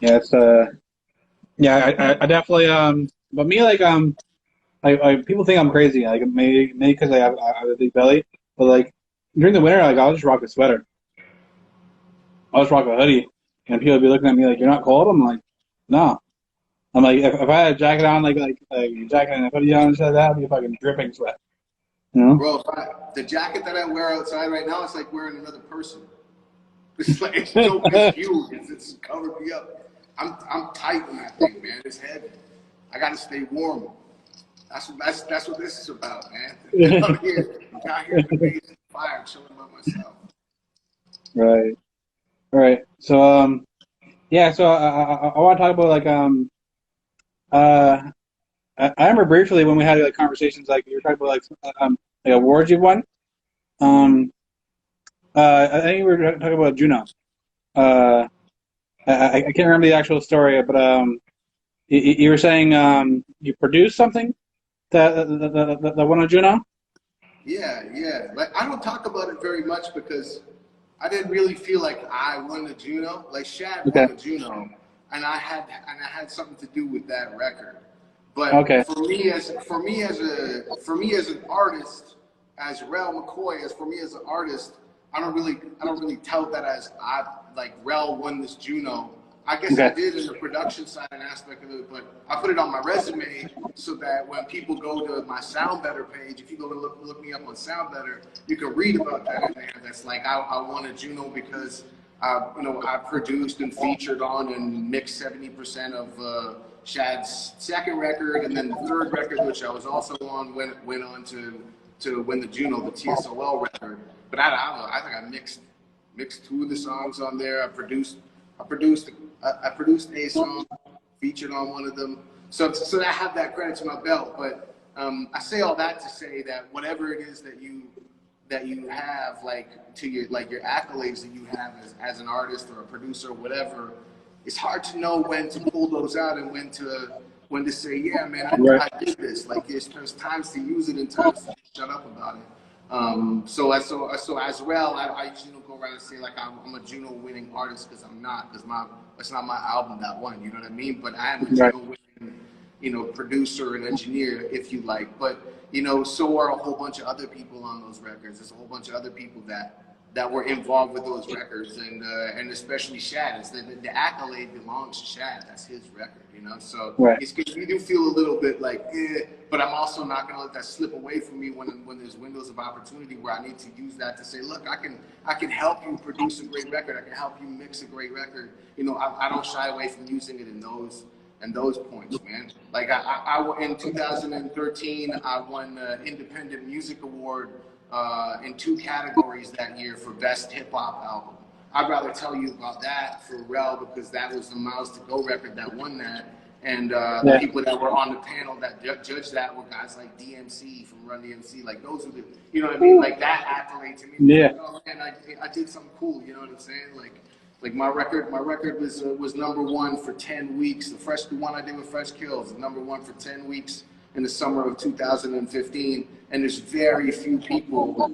Yeah, it's yeah, I definitely but me like people think I'm crazy, like maybe because I have a big belly, but like during the winter, like I'll just rock a sweater, I'll just rock a hoodie, and people be looking at me like, "You're not cold?" I'm like, "No." I'm like, if I had a jacket on, like a jacket and a hoodie on and stuff like that, I'd be fucking dripping sweat, you know? Bro, the jacket that I wear outside right now, it's like wearing another person. It's like it's so it's huge. It's covered me up. I'm tight in that thing, man. It's heavy. I gotta stay warm. That's what this is about, man. I'm out here in the base of fire, chilling by myself. Right, right. So yeah. So I want to talk about like uh I remember briefly when we had like conversations, like you were talking about like awards you won. Um, I think we were talking about Juno. Uh, I can't remember the actual story, but you were saying you produced something that won a Juno. Yeah, yeah. Like I don't talk about it very much because I didn't really feel like I won the Juno. Like Shad Okay. won the Juno, and I had something to do with that record. But Okay. for me as an artist, as Rel McCoy, as for me as an artist, I don't really tout that as I like Rel won this Juno. I guess I Okay. did in the production side and aspect of it, but I put it on my resume so that when people go to my Sound Better page, if you go to look me up on Sound Better, you can read about that in there. That's like I won a Juno because I produced and featured on and mixed 70% of Shad's second record, and then the third record, which I was also on, went on to win the Juno, the TSOL record. But I don't know. I think I mixed two of the songs on there. I produced a song, featured on one of them. So I have that credit to my belt. But I say all that to say that whatever it is that you have, like to your accolades that you have as an artist or a producer or whatever, it's hard to know when to pull those out and when to say, yeah, man, Right. I did this. Like there's times to use it and times to shut up about it. So as well, I usually don't go around and say like I'm a Juno winning artist because I'm not, because it's not my album that won. You know what I mean? But I am a Right. Juno winning, producer and engineer, if you like. But so are a whole bunch of other people on those records. There's a whole bunch of other people that were involved with those records, and especially Shad. It's the accolade belongs to Shad. That's his record, So Right. you do feel a little bit like, but I'm also not going to let that slip away from me when there's windows of opportunity where I need to use that to say, look, I can help you produce a great record. I can help you mix a great record. I don't shy away from using it in those points, man. Like I in 2013, I won the Independent Music Award in 2 categories that year for Best Hip Hop Album. I'd rather tell you about that for Rel because that was the Miles to Go record that won that. And the people that were on the panel that judged that were guys like DMC from Run DMC. Like those are the, you know what I mean? Like that accolade to me. Yeah. Like, oh man, I did something cool. You know what I'm saying? Like my record was #1 for 10 weeks. The one I did with Fresh Kills, #1 for 10 weeks in the summer of 2015. And there's very few people,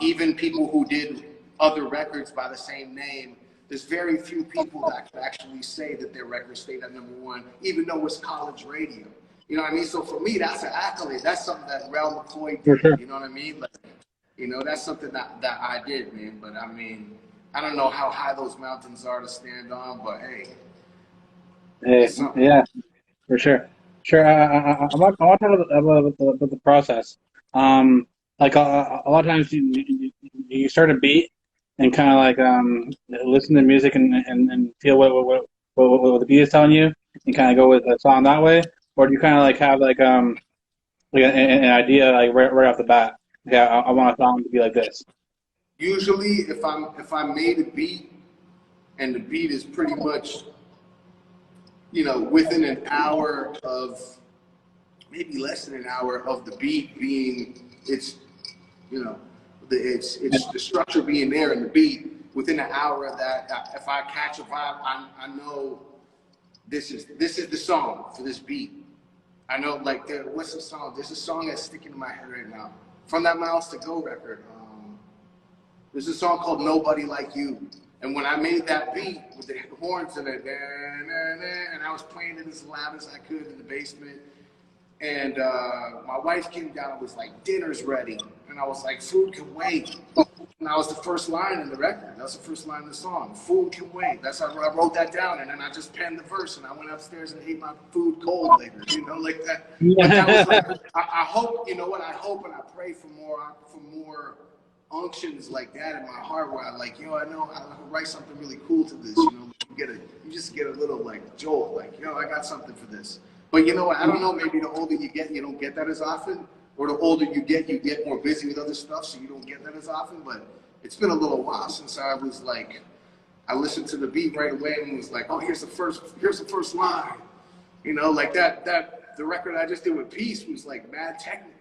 even people who did other records by the same name, there's very few people that could actually say that their record stayed at #1, even though it's college radio. You know what I mean? So for me, that's an accolade. That's something that Rel McCoy For did. sure. You know what I mean? Like, that's something that I did, man. But I mean, I don't know how high those mountains are to stand on, but hey, Hey, it's something. yeah, for sure. Sure. I want to talk about the process. Like a lot of times you start a beat and kind of like listen to music and feel what the beat is telling you and kind of go with the song that way, or do you kind of like have like an idea like right off the bat? Yeah, I want a song to be like this. Usually, if I made a beat and the beat is pretty much within an hour of maybe less than an hour of the beat being it's you know it's the structure being there and the beat within an hour of that. If I catch a vibe, I know this is the song for this beat. I know like what's the song? There's a song that's sticking in my head right now from that Miles to Go record. There's a song called Nobody Like You. And when I made that beat with the horns in it, and I was playing it as loud as I could in the basement, and my wife came down and was like, dinner's ready. And I was like, food can wait. And that was the first line in the record. That was the first line of the song. Food can wait. That's how I wrote that down. And then I just penned the verse, and I went upstairs and ate my food cold later, like that. But that was like, I hope, you know what, I hope and I pray for more unctions like that in my heart where I like, I know I can write something really cool to this, you just get a little like jolt, like, I got something for this. But you know what, I don't know, maybe the older you get, you don't get that as often, or the older you get more busy with other stuff, so you don't get that as often, but it's been a little while since I was like, I listened to the beat right away and was like, oh, here's the first line, like that, the record I just did with Peace was like mad technical.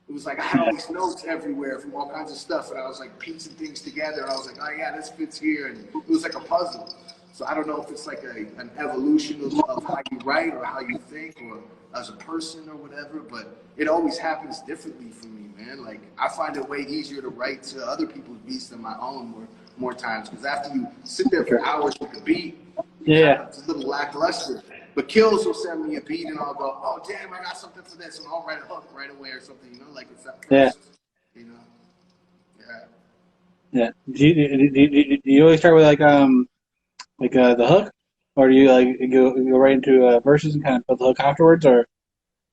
It was like I had all these notes everywhere from all kinds of stuff, and I was like piecing things together. And I was like, oh yeah, this fits here, and it was like a puzzle. So I don't know if it's like an evolution of how you write or how you think or as a person or whatever, but it always happens differently for me, man. Like I find it way easier to write to other people's beats than my own more times, because after you sit there for hours with the beat, it's a little lackluster. But Kills will send me a beat and I'll go, oh damn, I got something for this, and I'll write a hook right away or something, like it's that first, Yeah. Do you always start with the hook, or do you like go right into verses and kind of put the hook afterwards, or?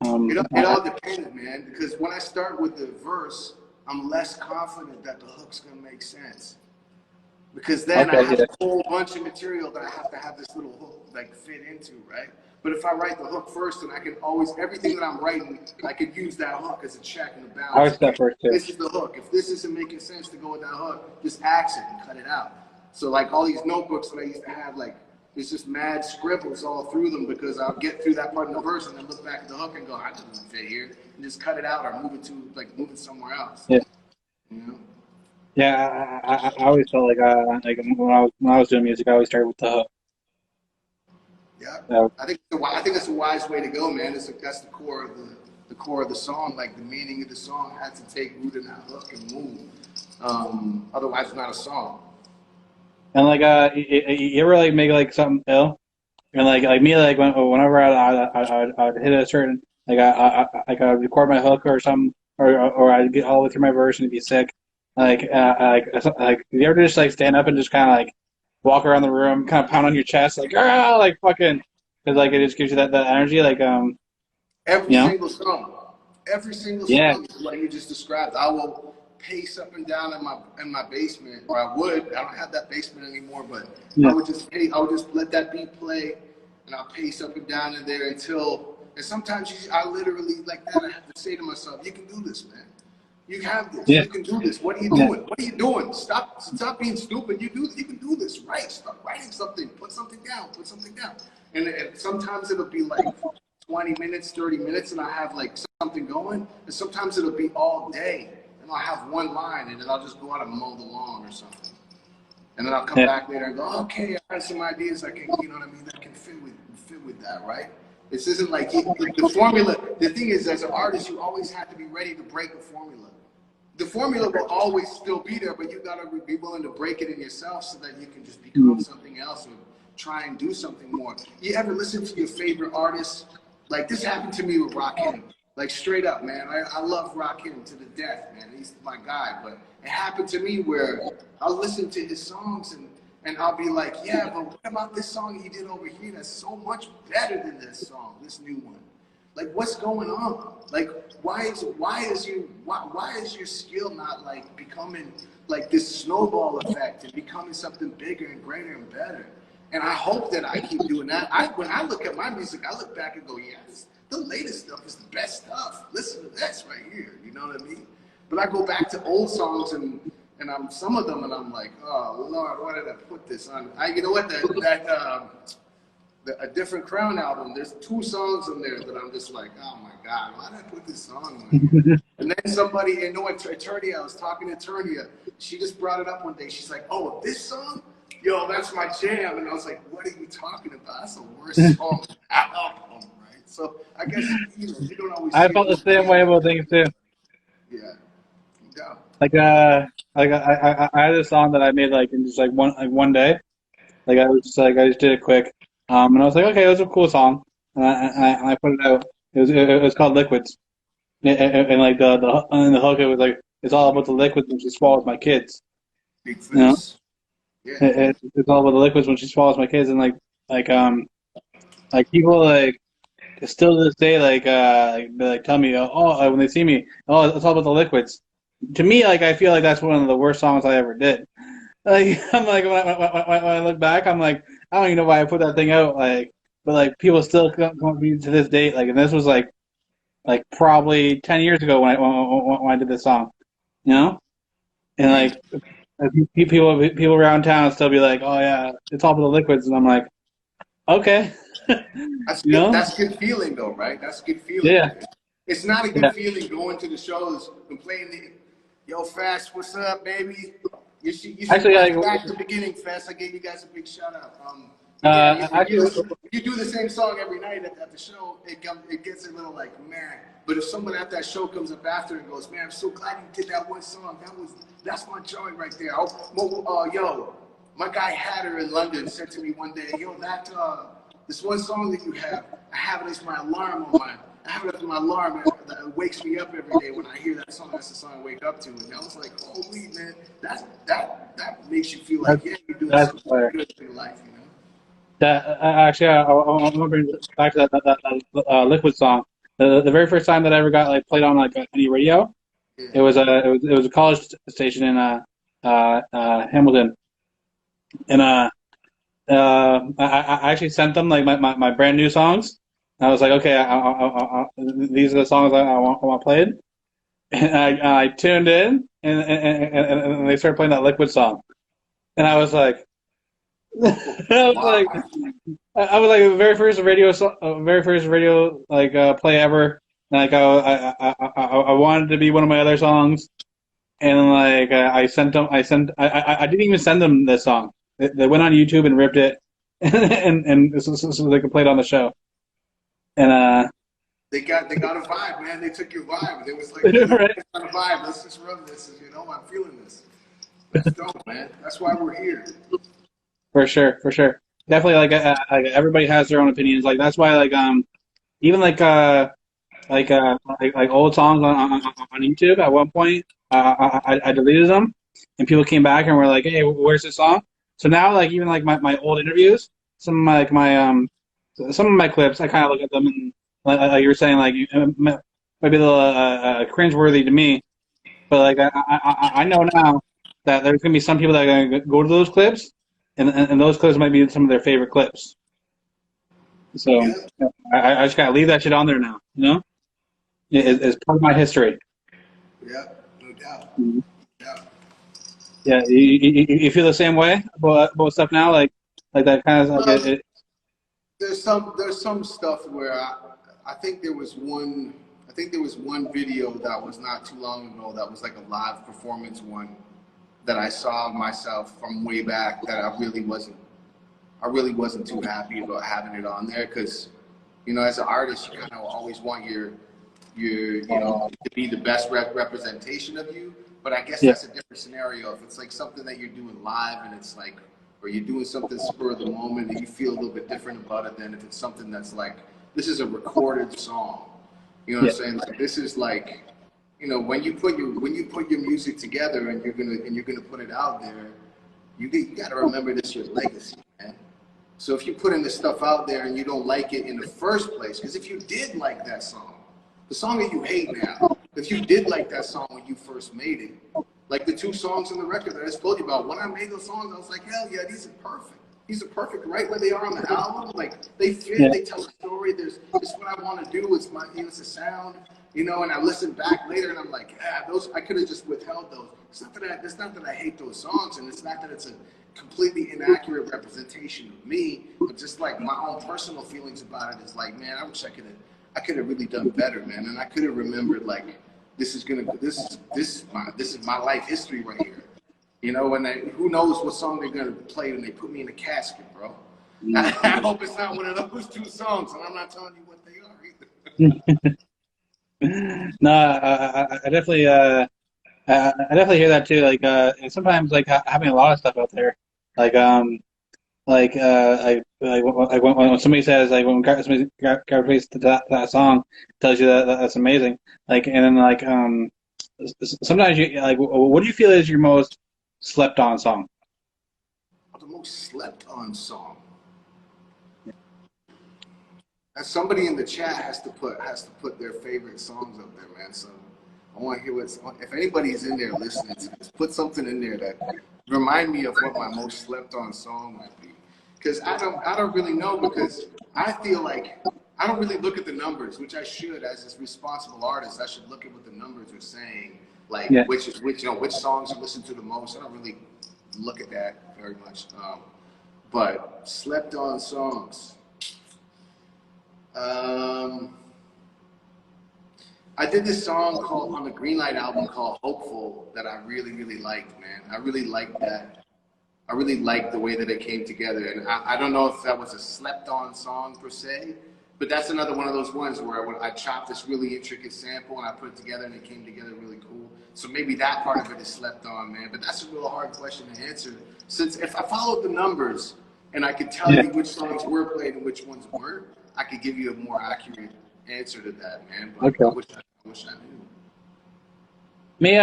It all depends, man. Because when I start with the verse, I'm less confident that the hook's gonna make sense. Because then I have a whole bunch of material that I have to have this little hook like fit into, right? But if I write the hook first, then I can always, everything that I'm writing, I could use that hook as a check and a balance. I was that first too. This is the hook. If this isn't making sense to go with that hook, just axe it and cut it out. So like all these notebooks that I used to have, like it's just mad scribbles all through them, because I'll get through that part in the verse and then look back at the hook and go, I didn't fit here, and just cut it out or move it somewhere else. Yeah. Yeah, I always felt like when I was doing music, I always started with the hook. Yeah, I think it's a wise way to go, man. That's the core of the song. Like the meaning of the song has to take root in that hook and move. Otherwise, it's not a song. And you ever like make like something ill, and like me, like whenever I'd hit a certain I record my hook or something, or I'd get all the way through my verse and it'd be sick. Like you ever just like stand up and just kind of like walk around the room, kind of pound on your chest, like like fucking, because like it just gives you that energy, like single song is what you just described. I will pace up and down in my basement, or I don't have that basement anymore, but I would just let that beat play, and I'll pace up and down in there until, and sometimes I literally like that, I have to say to myself, you can do this, man. You have this. Yeah. You can do this. What are you doing? What are you doing? Stop being stupid. You can do this. Right. Start writing something. Put something down. And sometimes it'll be like 20 minutes, 30 minutes, and I have like something going. And sometimes it'll be all day, and I'll have one line, and then I'll just go out and mow the lawn or something. And then I'll come back later and go, okay, I have some ideas I can, you know what I mean, that can fit with that, right? This isn't like the formula. The thing is, as an artist, you always have to be ready to break the formula. The formula will always still be there, but you gotta be willing to break it in yourself so that you can just become something else or try and do something more. You ever listen to your favorite artist? Like this happened to me with Rakim. Like straight up, man. I love Rakim to the death, man. He's my guy. But it happened to me where I'll listen to his songs and I'll be like, yeah, but what about this song he did over here that's so much better than this song, this new one? Like, what's going on? Like, why is your skill not like becoming like this snowball effect and becoming something bigger and greater and better? And I hope that I keep doing that. When I look at my music, I look back and go, yes, the latest stuff is the best stuff. Listen to this right here. You know what I mean? But I go back to old songs and I'm some of them and I'm like, oh Lord, why did I put this on? You know what A Different Crown album, there's 2 songs on there that I'm just like, oh my God, why did I put this song on here? And then somebody, and no, Eternia, I was talking to Eternia, she just brought it up one day. She's like, oh, this song? Yo, that's my jam. And I was like, what are you talking about? That's the worst song on the album, right? So I guess, you know, you don't always I see felt the it. same way about things too. Yeah. Yeah. I had a song that I made like in just like one day. Like I just did it quick. And I was like, okay, it was a cool song. And I put it out. It was called Liquids. And like the hook, it was like, it's all about the liquids when she swallows my kids. Big You know, Fish. Yeah. it's all about the liquids when she swallows my kids. And like like people like still to this day they like tell me, oh, when they see me, oh, it's all about the liquids. To me, like I feel like that's one of the worst songs I ever did. Like I'm like when I look back, I'm like I don't even know why I put that thing out. Like, but like people still come to me to this date. Like, and this was like probably 10 years ago when I did this song, you know. And like people around town still be like, oh yeah, it's all for the liquids, and I'm like, okay, That's you good. know, That's good feeling, though, right? That's good feeling. yeah, It's not a yeah. good feeling going to the shows and playing the, yo, Fast, what's up, baby? You should Actually, watch like back to the beginning, Fast. I gave you guys a big shout out. Yeah, actually, if you do the same song every night at the show, it gets a little like, man. But if someone at that show comes up after and goes, man, I'm so glad you did that one song. That's my joy right there. Yo, my guy Hatter in London said to me one day, yo, this one song that you have, I have it as my alarm on I have it as my alarm that wakes me up every day when I hear that song. That's the song I wake up to. And I was like, holy man, that makes you feel like, yeah, you're doing that's something fire. good in your life, you know? That actually, I'm gonna bring it back to that Liquid song. The very first time that I ever got like played on like any radio, Yeah. it was a college station in Hamilton, and I actually sent them like my brand new songs. I was like, okay, these are the songs I want played, and I tuned in, and they started playing that Liquid song, and I was like, I was like, Wow. I was like the very first radio like play ever. Like I wanted to be one of my other songs, and like I didn't even send them this song. They went on YouTube and ripped it, and so they could play it on the show. And They got a vibe, man. They took your vibe. It was like, man, right, let's got a vibe. Let's just run this. You know, I'm feeling this. That's dope, man. That's why we're here. for sure, for sure, definitely like everybody has their own opinions. Like that's why even like old songs on YouTube. At one point, I deleted them, and people came back and were like, "Hey, where's this song?" So now, like even like my old interviews, some of my clips, I kind of look at them and like you were saying, like maybe a little cringeworthy to me, but like I know now that there's gonna be some people that are gonna go to those clips, and those clips might be some of their favorite clips. So Yeah, I just gotta leave that shit on there now, you know. It's part of my history. yeah, no doubt. Mhm. Yeah. Yeah, you feel the same way about stuff now, like that kind of like Well, there's some stuff where I think there was one video that was not too long ago that was like a live performance one that I saw myself from way back that I really wasn't too happy about having it on there because, you know, as an artist, you kind of always want your you know to be the best representation of you. But I guess yeah, that's a different scenario. If it's like something that you're doing live and it's like, or you're doing something spur of the moment and you feel a little bit different about it than if it's something that's like, this is a recorded song. You know what yeah, I'm saying? Like this is like, you know, when you put your music together and you're gonna put it out there, you got to remember this your legacy, man. So if you're putting this stuff out there and you don't like it in the first place, because if you did like that song, the song that you hate now, if you did like that song when you first made it, like the 2 songs on the record that I just told you about, when I made those songs, I was like, hell yeah, these are perfect. These are perfect right where they are on the album. Like they fit, yeah, they tell a story. It's what I want to do. It's my, it's a sound. you know, and I listen back later and I'm like, those, I could have just withheld those. It's not that I hate those songs, and it's not that it's a completely inaccurate representation of me, but just like my own personal feelings about it is like, man, I wish I could have really done better, man. And I could have remembered like, this is my life history right here. You know, and who knows what song they're gonna play when they put me in a casket, bro. I hope it's not one of those two songs, and I'm not telling you what they are either. No, I definitely, I definitely hear that too. Like, and sometimes like having a lot of stuff out there, like, when somebody says like when somebody replaces that song, tells you that's amazing. Like, and then like, sometimes you like, what do you feel is your most slept on song? The most slept on song. And somebody in the chat has to put their favorite songs up there, man. So I want to hear if anybody's in there listening, just put something in there that remind me of what my most slept on song might be. Because I don't really know, because I feel like I don't really look at the numbers, which I should. As a responsible artist, I should look at what the numbers are saying, like which songs you listen to the most. I don't really look at that very much. But slept on songs. I did this song on the Greenlight album called Hopeful that I really, really liked, man. I really liked that. I really liked the way that it came together. And I don't know if that was a slept on song per se, but that's another one of those ones where I chopped this really intricate sample and I put it together and it came together really cool. So maybe that part of it is slept on, man. But that's a real hard question to answer, since if I followed the numbers and I could tell you which songs were played and which ones weren't, I could give you a more accurate answer to that, man. But Okay. I wish I knew. Me,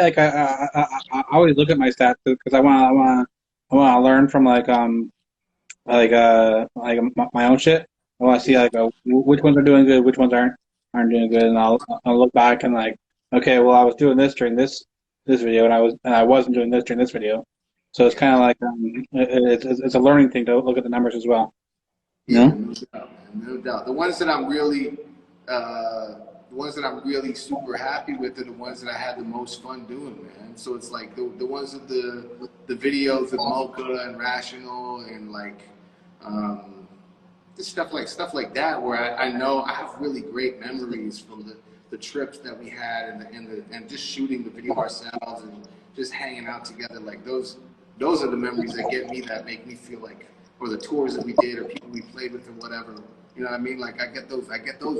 like I always look at my stats because I want to learn from my own shit. I want to see like which ones are doing good, which ones aren't doing good, and I'll look back and like, okay, well I was doing this during this video, and I wasn't doing this during this video. So it's kind of like it's a learning thing to look at the numbers as well. Yeah, You no doubt, man, no doubt. The ones that I'm really super happy with are the ones that I had the most fun doing, man. So it's like the ones with the videos of Mocha and Rational and like just stuff like that, where I know I have really great memories from the trips that we had and just shooting the video ourselves and just hanging out together. Like those are the memories that make me feel like, or the tours that we did or people we played with or whatever. You know what I mean? Like I get those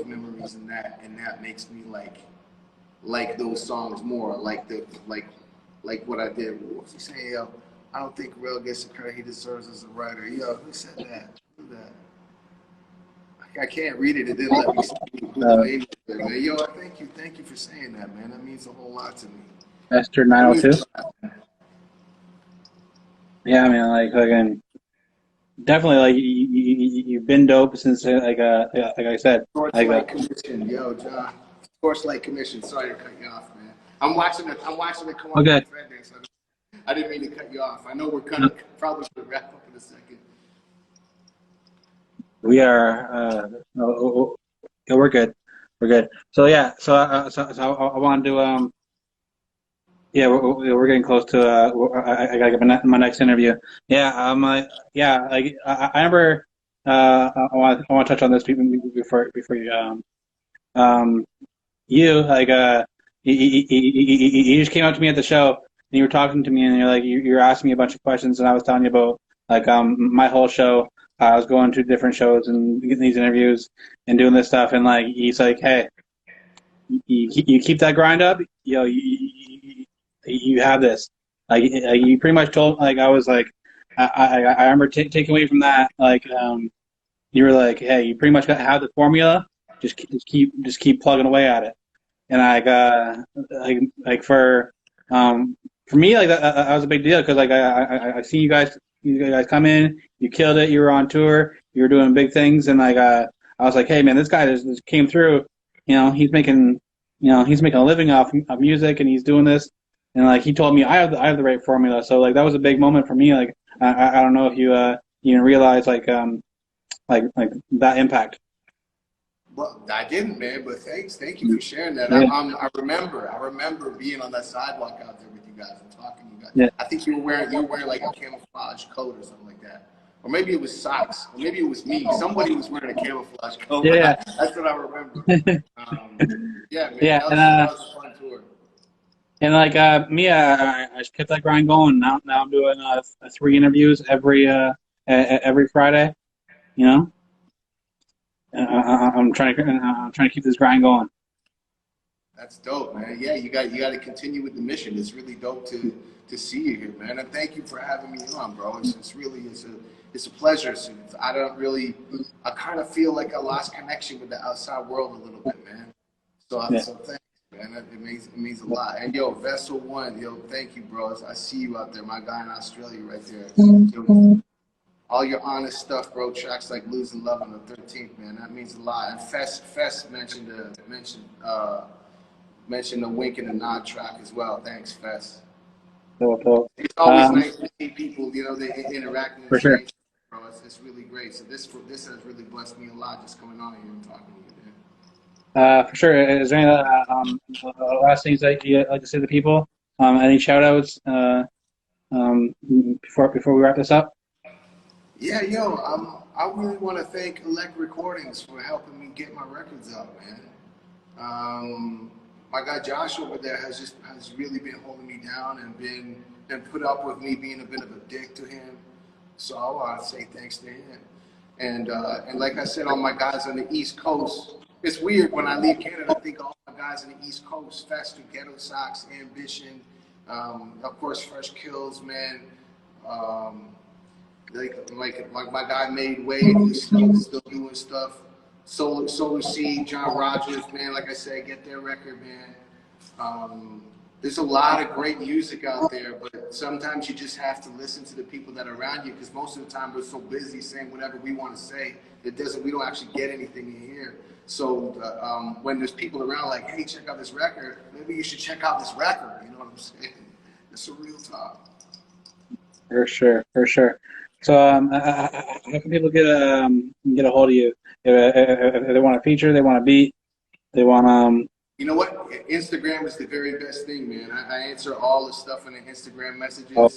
memories, and that makes me like those songs more, like what I did. What was he saying? Yo, I don't think Rel gets the credit he deserves as a writer. Yo, who said that? Who that? I can't read it. It didn't let me see who the name was there, man. Yo, thank you for saying that, man. That means a whole lot to me. Esther 902. Yeah, I mean, like again, definitely like you've been dope since like I said. Torchlight Commission, yo, John. Torchlight Commission. Sorry to cut you off, man. I'm watching it come on. Okay. So I didn't mean to cut you off. I know we're probably going to wrap up in a second. We are. Yeah, we're good. We're good. So yeah. So I want to. Yeah, we're getting close to. I gotta get my next interview. Yeah. Yeah. Like I remember. I want to touch on this before you. You like you just came up to me at the show and you were talking to me and you're like you're asking me a bunch of questions and I was telling you about like my whole show. I was going to different shows and getting these interviews and doing this stuff, and like he's like, hey, you keep that grind up, you have this. Like you pretty much told, like I was like, I remember taking away from that, like you were like, hey, you pretty much have the formula, just keep plugging away at it. And like for me, like that was a big deal because like I seen you guys come in, you killed it, you were on tour, you were doing big things, and like I was like, hey man, this guy just came through, he's making a living off of music and he's doing this, and like he told me I have the right formula, so like that was a big moment for me. Like I don't know if you even realize like that impact. Well, I didn't, man. But thank you for sharing that. Yeah. I remember being on that sidewalk out there with you guys and talking to you guys. Yeah. I think you were wearing like a camouflage coat or something like that, or maybe it was socks, or maybe it was me. Somebody was wearing a camouflage coat. Yeah. That's what I remember. Yeah, man. Yeah. That was a fun tour. And like me, I just kept that grind going. Now I'm doing 3 interviews every Friday. You know, I'm trying to keep this grind going. That's dope, man. Yeah, you got to continue with the mission. It's really dope to see you here, man. And thank you for having me on, bro. It's a pleasure. I kind of feel like I lost connection with the outside world a little bit, man. So thanks, man. It means a lot. And yo, Vessel One, yo, thank you, bro. I see you out there, my guy in Australia, right there. Yo, all your honest stuff, bro. Tracks like "Losing Love" on the 13th, man. That means a lot. And Fest mentioned the wink and the nod track as well. Thanks, Fest. Cool. It's always nice to see people, they interacting For sure. bro. It's really great. So this has really blessed me a lot, just coming on here and talking to you, man. For sure. Is there any last things that you like to say to people? Any shout outs before we wrap this up? Yeah, yo, I really want to thank Elect Recordings for helping me get my records out, man. My guy Josh over there has really been holding me down and put up with me being a bit of a dick to him. So I want to say thanks to him. And like I said, all my guys on the East Coast. It's weird when I leave Canada. I think all my guys on the East Coast: Fester, Ghetto Sox, Ambition, of course, Fresh Kills, man. Like my guy Made Way, who's still doing stuff. Solar Seed, John Rogers, man. Like I said, get their record, man. There's a lot of great music out there, but sometimes you just have to listen to the people that are around you, because most of the time we're so busy saying whatever we want to say, we don't actually get anything in here. So when there's people around like, hey, check out this record, maybe you should check out this record. You know what I'm saying? It's a real talk. For sure. So how can people get a hold of you? If they want a feature, they want a beat, they want You know what? Instagram is the very best thing, man. I answer all the stuff in the Instagram messages. Oh.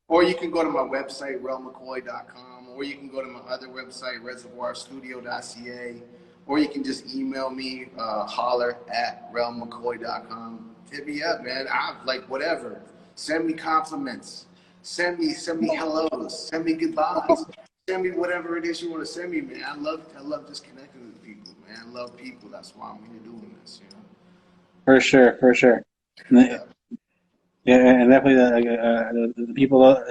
Or you can go to my website, relmccoy.com, or you can go to my other website, reservoirstudio.ca, or you can just email me, holler@relmccoy.com. Hit me up, man. I'm like, whatever. Send me compliments. Send me hellos. Send me goodbyes. Send me whatever it is you want to send me, man. I love just connecting with people, man. I love people. That's why I'm here doing this, you know. For sure. Yeah, and definitely the people are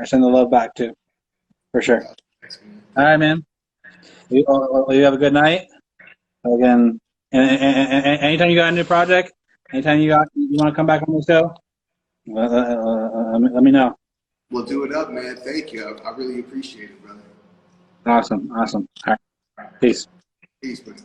sending the love back too. For sure. Thanks, man. All right, man. You have a good night. Again, and anytime you got a new project, anytime you want to come back on the show, let me know. We'll do it up, man. Thank you. I really appreciate it, brother. Awesome. All right. Peace. Peace, man.